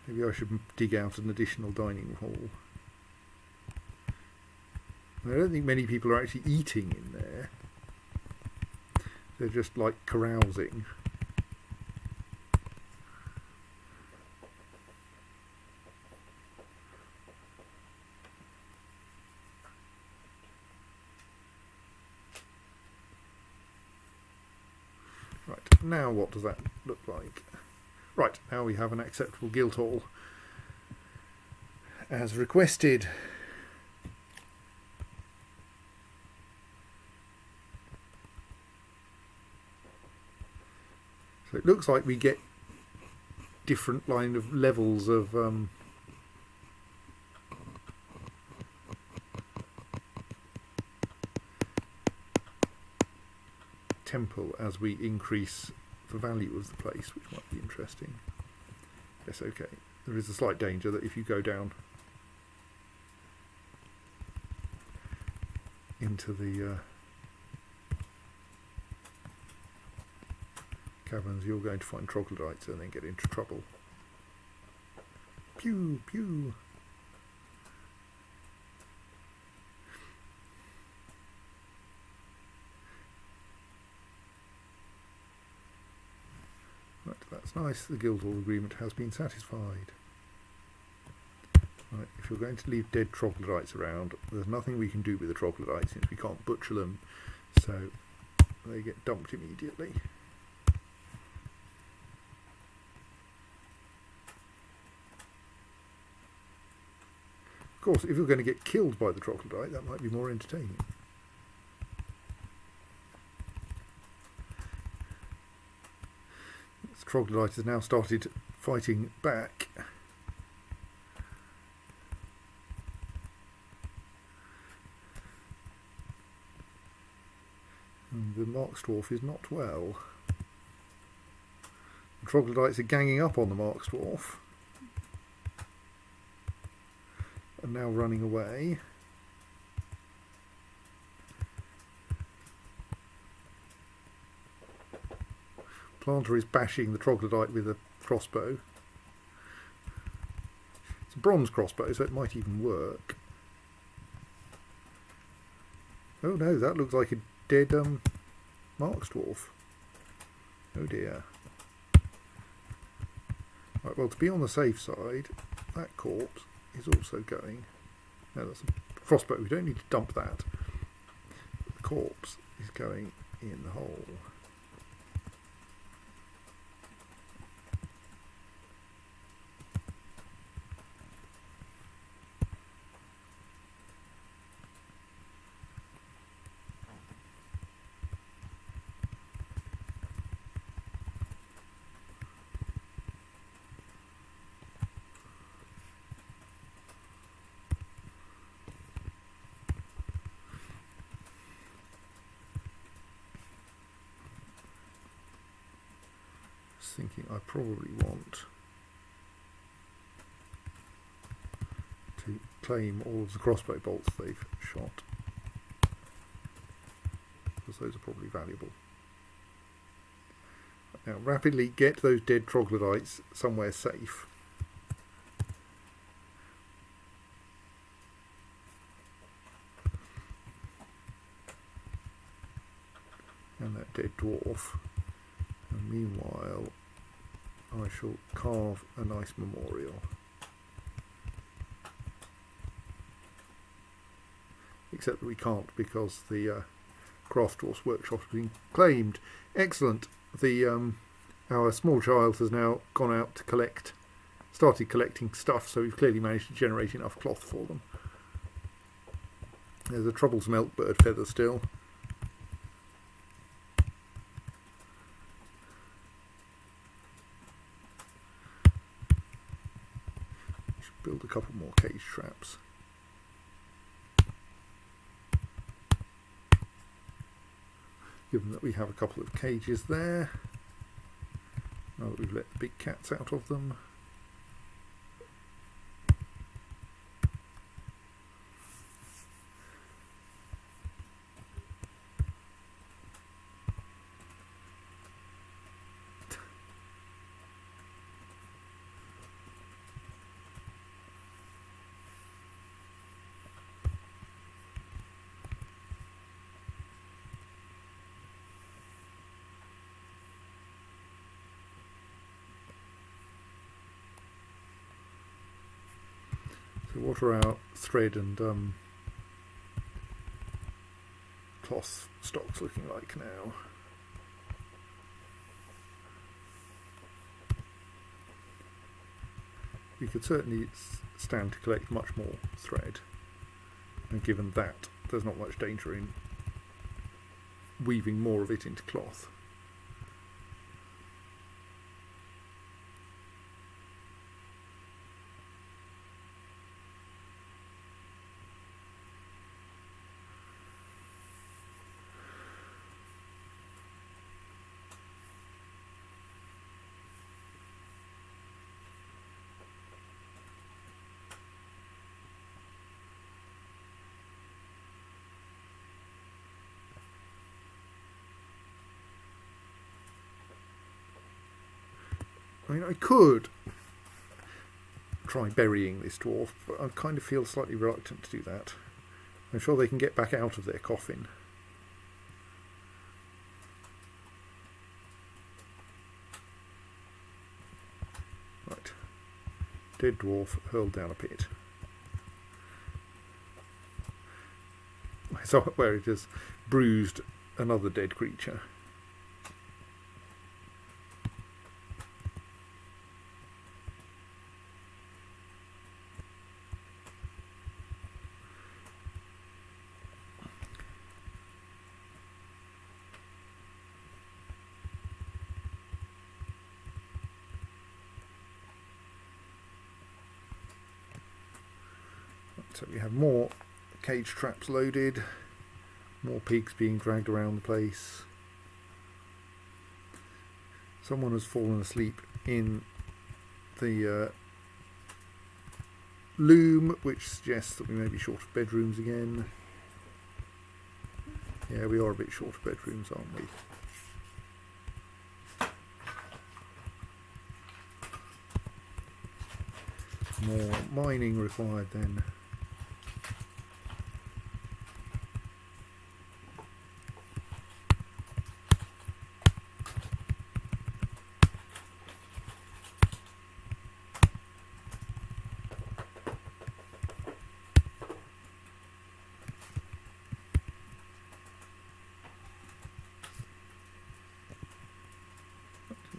Maybe I should dig out an additional dining hall. I don't think many people are actually eating in there. They're just like carousing. Right, now what does that look like? Right, now we have an acceptable Guildhall. As requested. So it looks like we get different line of levels of temple as we increase the value of the place, which might be interesting. Yes, okay. There is a slight danger that if you go down into the caverns, you're going to find troglodytes and then get into trouble. Pew, pew. Right, that's nice. The Guildhall agreement has been satisfied. Right, if you're going to leave dead troglodytes around, there's nothing we can do with the troglodytes since we can't butcher them, so they get dumped immediately. Of course, if you're going to get killed by the troglodyte, that might be more entertaining. This troglodyte has now started fighting back. And the Marks Dwarf is not well. The troglodytes are ganging up on the Marks Dwarf. And now running away. Planter is bashing the troglodyte with a crossbow. It's a bronze crossbow, so it might even work. Oh no, that looks like a dead Marks Dwarf. Oh dear. Right, well, to be on the safe side, that corpse is also going. No, that's a crossbow. We don't need to dump that. The corpse is going in the hole. Thinking I probably want to claim all of the crossbow bolts they've shot, because those are probably valuable. Now rapidly get those dead troglodytes somewhere safe. And that dead dwarf. And meanwhile I shall carve a nice memorial. Except that we can't because the Craft Dwarf's workshop has been claimed. Excellent. The our small child has now gone out to started collecting stuff, so we've clearly managed to generate enough cloth for them. There's a troublesome elk bird feather still. Build a couple more cage traps. given that we have a couple of cages there. Now that we've let the big cats out of them. So what are our thread and cloth stocks looking like now? We could certainly stand to collect much more thread, and given that there's not much danger in weaving more of it into cloth. I mean, I could try burying this dwarf, but I kind of feel slightly reluctant to do that. I'm sure they can get back out of their coffin. Right. Dead dwarf hurled down a pit. So where it has bruised another dead creature. So we have more cage traps loaded, more pigs being dragged around the place. Someone has fallen asleep in the loom, which suggests that we may be short of bedrooms again. Yeah, we are a bit short of bedrooms, aren't we? More mining required then.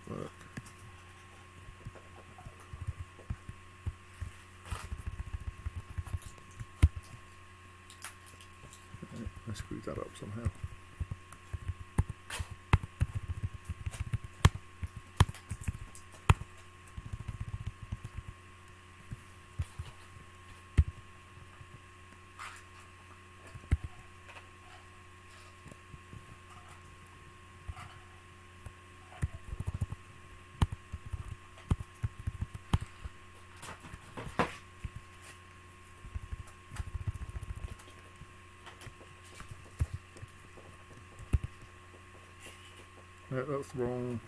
Work. I screwed that up somehow. No, that's wrong.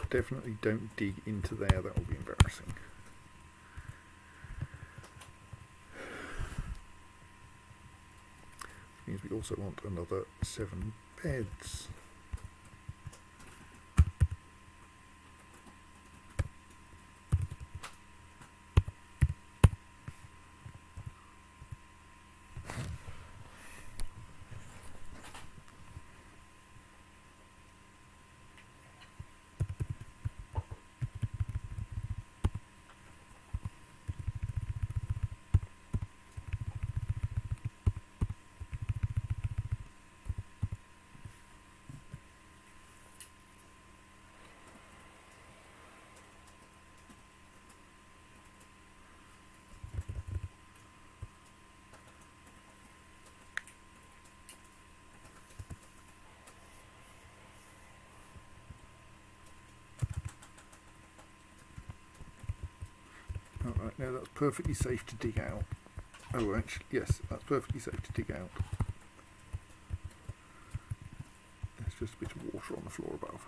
Definitely don't dig into there, that will be embarrassing. Means we also want another 7 beds. Alright, now that's perfectly safe to dig out. Oh, actually, yes, that's perfectly safe to dig out. There's just a bit of water on the floor above.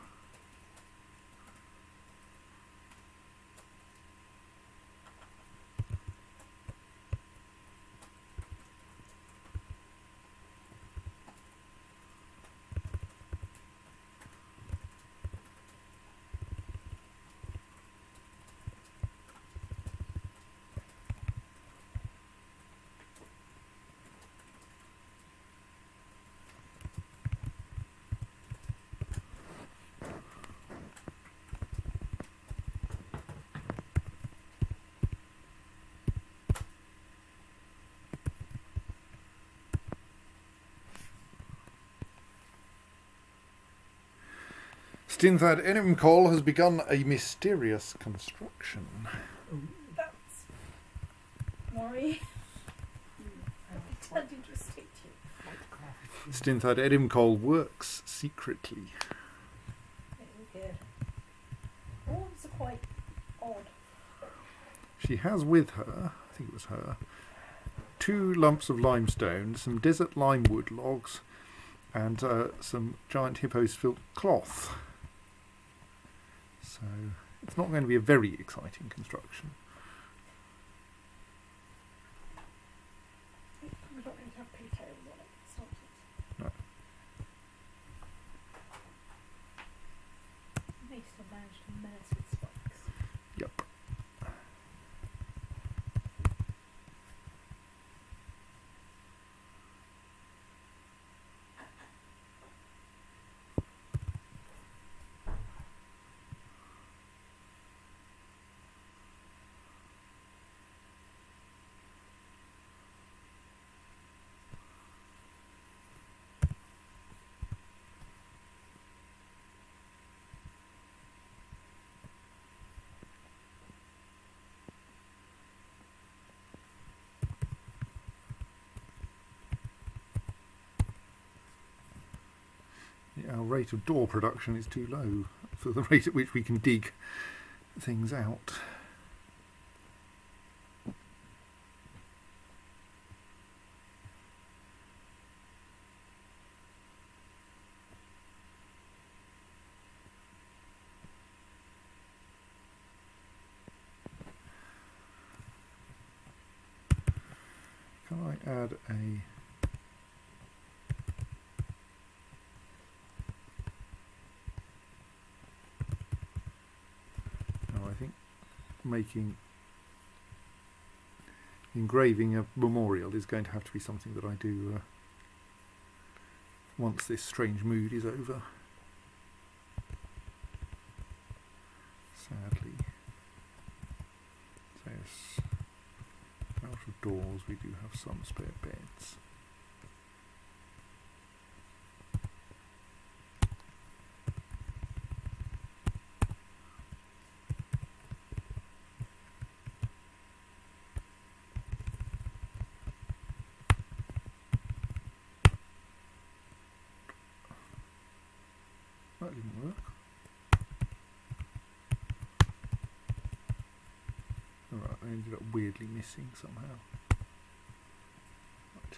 Stinthad Enimcol has begun a mysterious construction. That's Maury. Turned into a statue. Stinthad Enimcol works secretly. Very good. Orcs are quite odd. She has with her, I think it was her, 2 lumps of limestone, some desert lime wood logs, and some giant hippos filled cloth. So it's not going to be a very exciting construction. We don't really have pigtails on it. It's not it. No. May still manage to menace with spikes. Yep. Our rate of door production is too low for the rate at which we can dig things out. Can I add a... I think making engraving a memorial is going to have to be something that I do once this strange mood is over. Sadly. So yes, out of doors we do have some spare beds. That didn't work. Alright, I ended up weirdly missing somehow. Right.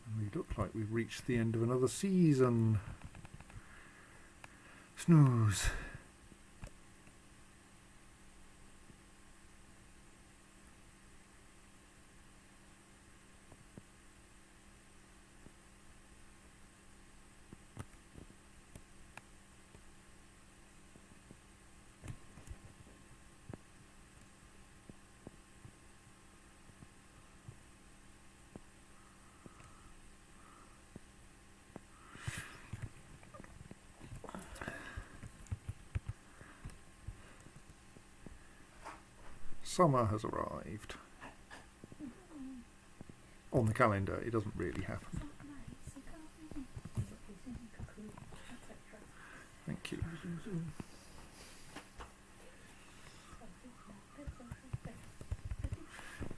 And we look like we've reached the end of another season. Snooze. Summer has arrived. On the calendar, it doesn't really happen. Thank you.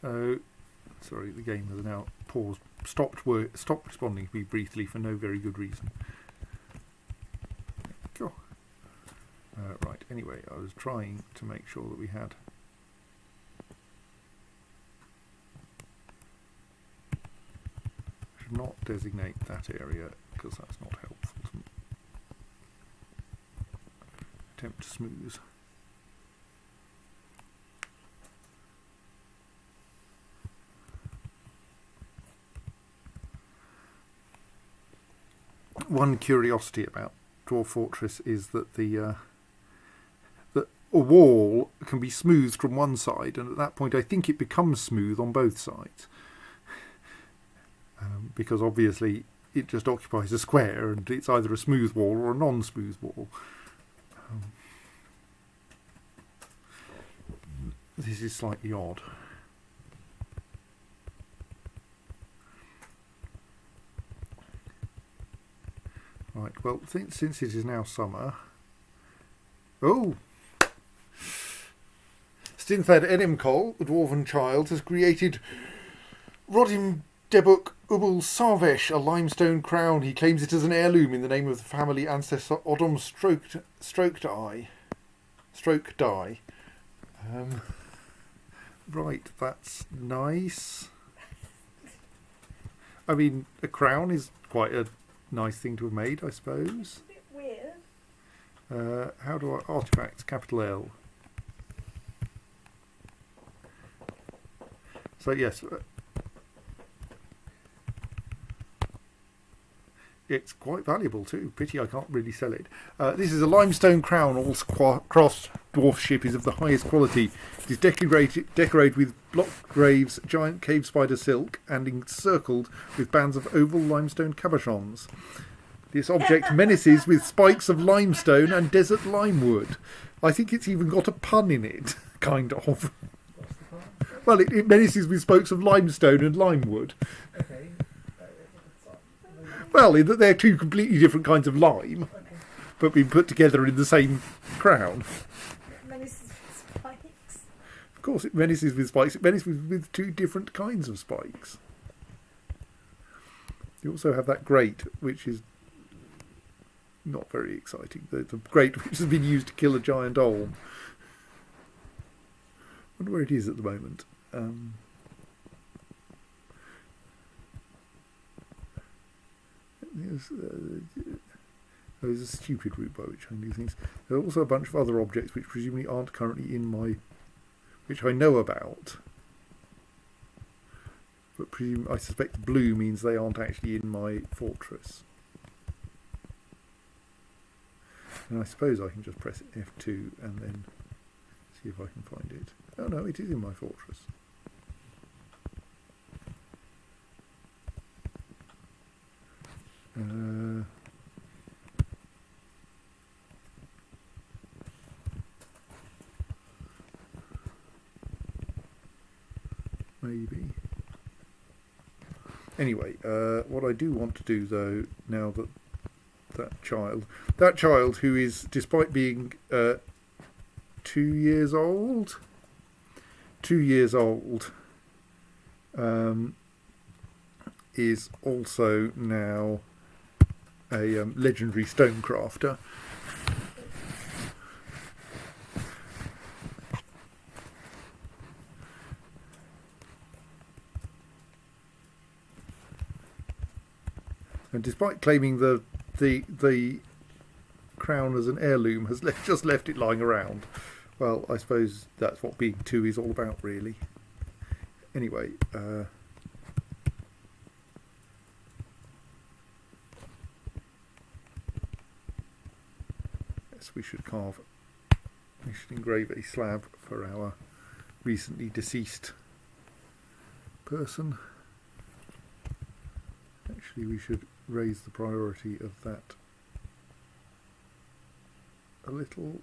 Oh, sorry, the game has now paused stopped responding to me briefly for no very good reason. Cool. Right. Anyway, I was trying to make sure that we had. Should not designate that area because that's not helpful. Attempt to smooth. One curiosity about Dwarf Fortress is that that a wall can be smoothed from one side, and at that point I think it becomes smooth on both sides, because obviously it just occupies a square, and it's either a smooth wall or a non-smooth wall. This is slightly odd. Right, well, since it is now summer... Oh! Stinthad Enimcol, the dwarven child, has created Rodim Debuk Ubul Sarvesh, a limestone crown. He claims it as an heirloom in the name of the family ancestor Odom Stroke Die. Right, that's nice. I mean, a crown is quite a nice thing to have made, I suppose. It's a bit weird. How do I... Artifacts, capital L. So, yes. It's quite valuable too. Pity I can't really sell it. This is a limestone crown. All crossed dwarfship is of the highest quality. It is decorated with block graves, giant cave spider silk, and encircled with bands of oval limestone cabochons. This object menaces with spikes of limestone and desert limewood. I think it's even got a pun in it, kind of. What's the part? Well, it menaces with spokes of limestone and limewood. Okay. Well, in that they're two completely different kinds of lime, Okay. but being put together in the same crown. Menaces with spikes. Of course, it menaces with spikes. It menaces with two different kinds of spikes. You also have that grate, which is not very exciting. The grate which has been used to kill a giant olm. I wonder where it is at the moment. There's a stupid route by which I can do things. There are also a bunch of other objects which presumably aren't currently in my... which I know about. But I suspect blue means they aren't actually in my fortress. And I suppose I can just press F2 and then see if I can find it. Oh no, it is in my fortress. Maybe. Anyway, what I do want to do though, now that that child who is, despite being 2 years old, is also now a legendary stonecrafter. And despite claiming the crown as an heirloom, has just left it lying around. Well, I suppose that's what being 2 is all about, really. Anyway, yes, we should engrave a slab for our recently deceased person. Actually, we should raise the priority of that a little.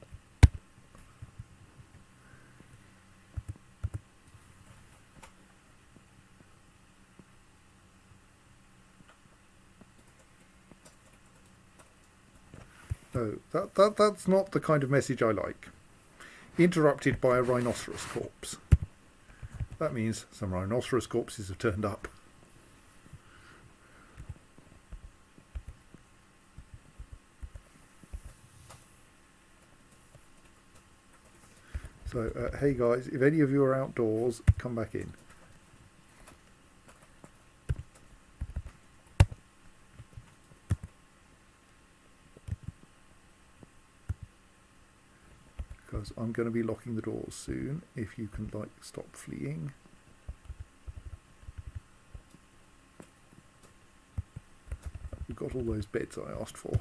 No, that's not the kind of message I like. Interrupted by a rhinoceros corpse. That means some rhinoceros corpses have turned up. So, hey guys, if any of you are outdoors, come back in. Because I'm going to be locking the doors soon, if you can, like, stop fleeing. We've got all those beds I asked for.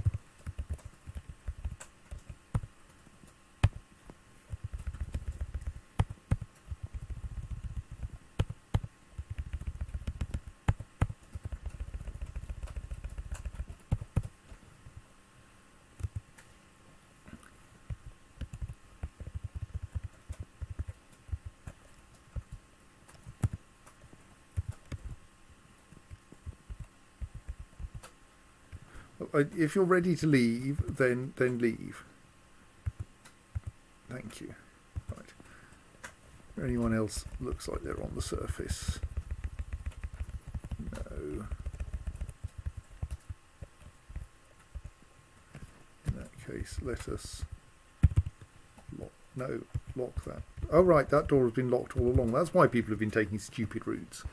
If you're ready to leave, then leave. Thank you. Right. Anyone else looks like they're on the surface? No. In that case, let us lock that. Oh right, that door has been locked all along. That's why people have been taking stupid routes.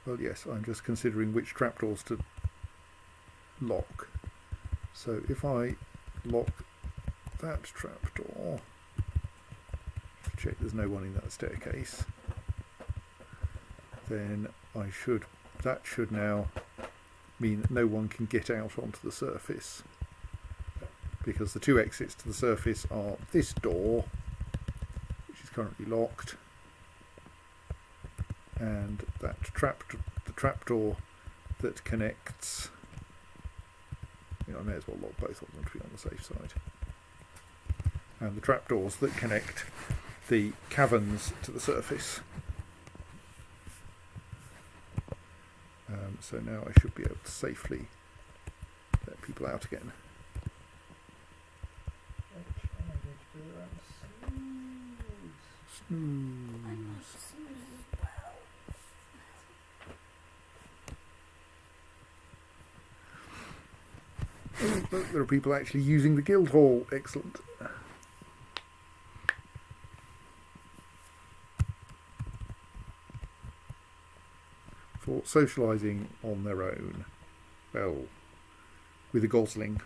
Well, yes, I'm just considering which trapdoors to lock. So if I lock that trapdoor, check there's no one in that staircase, then that should now mean that no one can get out onto the surface, because the two exits to the surface are this door, which is currently locked, and the trapdoor that connects. I may as well lock both of them to be on the safe side. And the trapdoors that connect the caverns to the surface. So now I should be able to safely let people out again. Oh, look, there are people actually using the guild hall. Excellent. For socialising on their own. Well, with a gosling.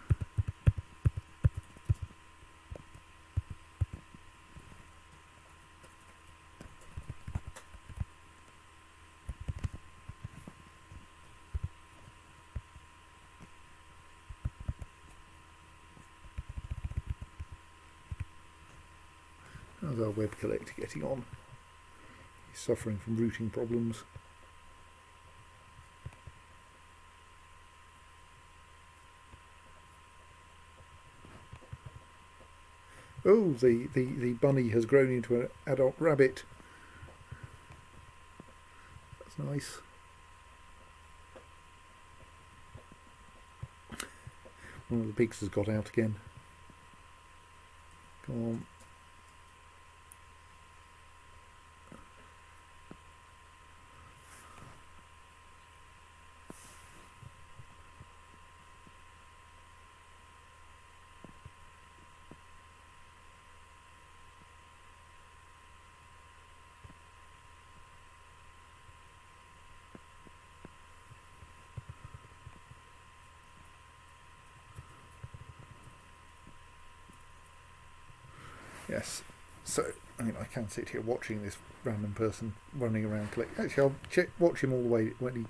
How's our web collector getting on? He's suffering from routing problems. Oh, the bunny has grown into an adult rabbit. That's nice. One of the pigs has got out again. Come on. Yes, so I mean I can sit here watching this random person running around collect. Actually, I'll watch him all the way when he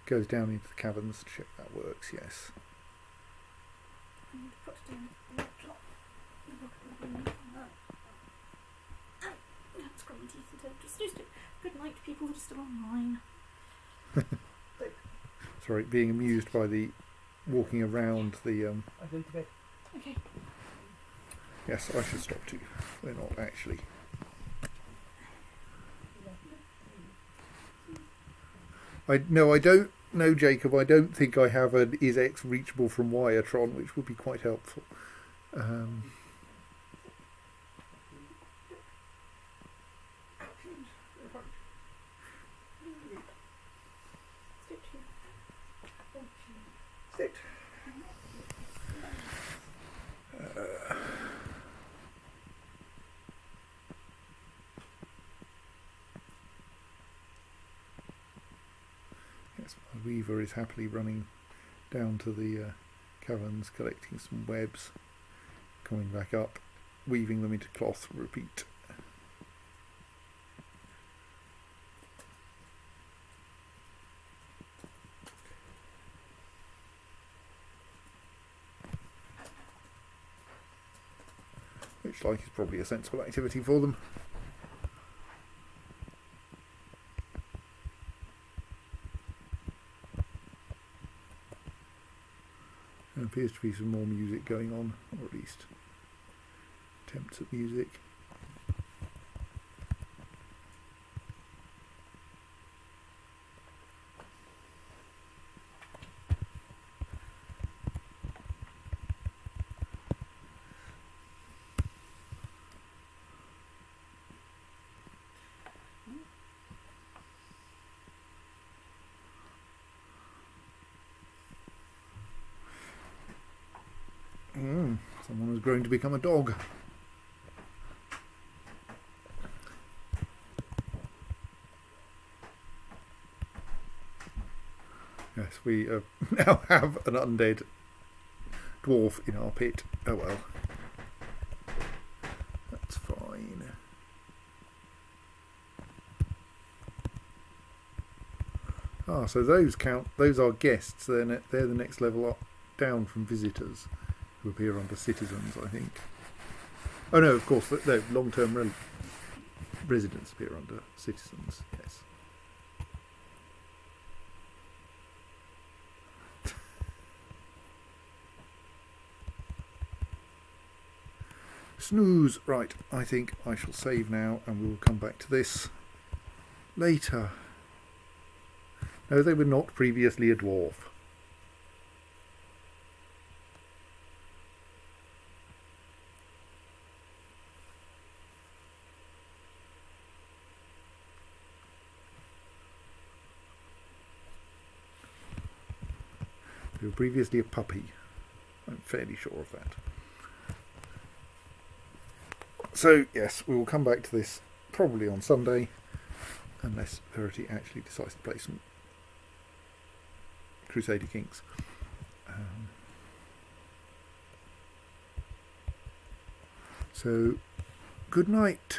goes down into the caverns to check that works. Yes. I need to put it in the laptop. It's got my teeth into it. Just good night to people that are still online. Sorry, being amused by the walking around the. I'm going to bed. Okay. Yes, I should stop too. They're not actually. I don't know, Jacob. I don't think I have an is X reachable from Wiretron, which would be quite helpful. Sit. Yes, my weaver is happily running down to the caverns, collecting some webs, coming back up, weaving them into cloth, repeat. Which, like, is probably a sensible activity for them. There appears to be some more music going on, or at least attempts at music. Someone has grown to become a dog. Yes, we now have an undead dwarf in our pit. Oh well. That's fine. Ah, so those count. Those are guests. They're the next level up, down from visitors, who appear under citizens, I think. Oh no, of course, no, long-term residents appear under citizens, yes. Snooze. Right, I think I shall save now and we'll come back to this later. No, they were not previously a dwarf. They were previously a puppy. I'm fairly sure of that. So, yes, we will come back to this probably on Sunday, unless Verity actually decides to play some Crusader Kings. So, good night.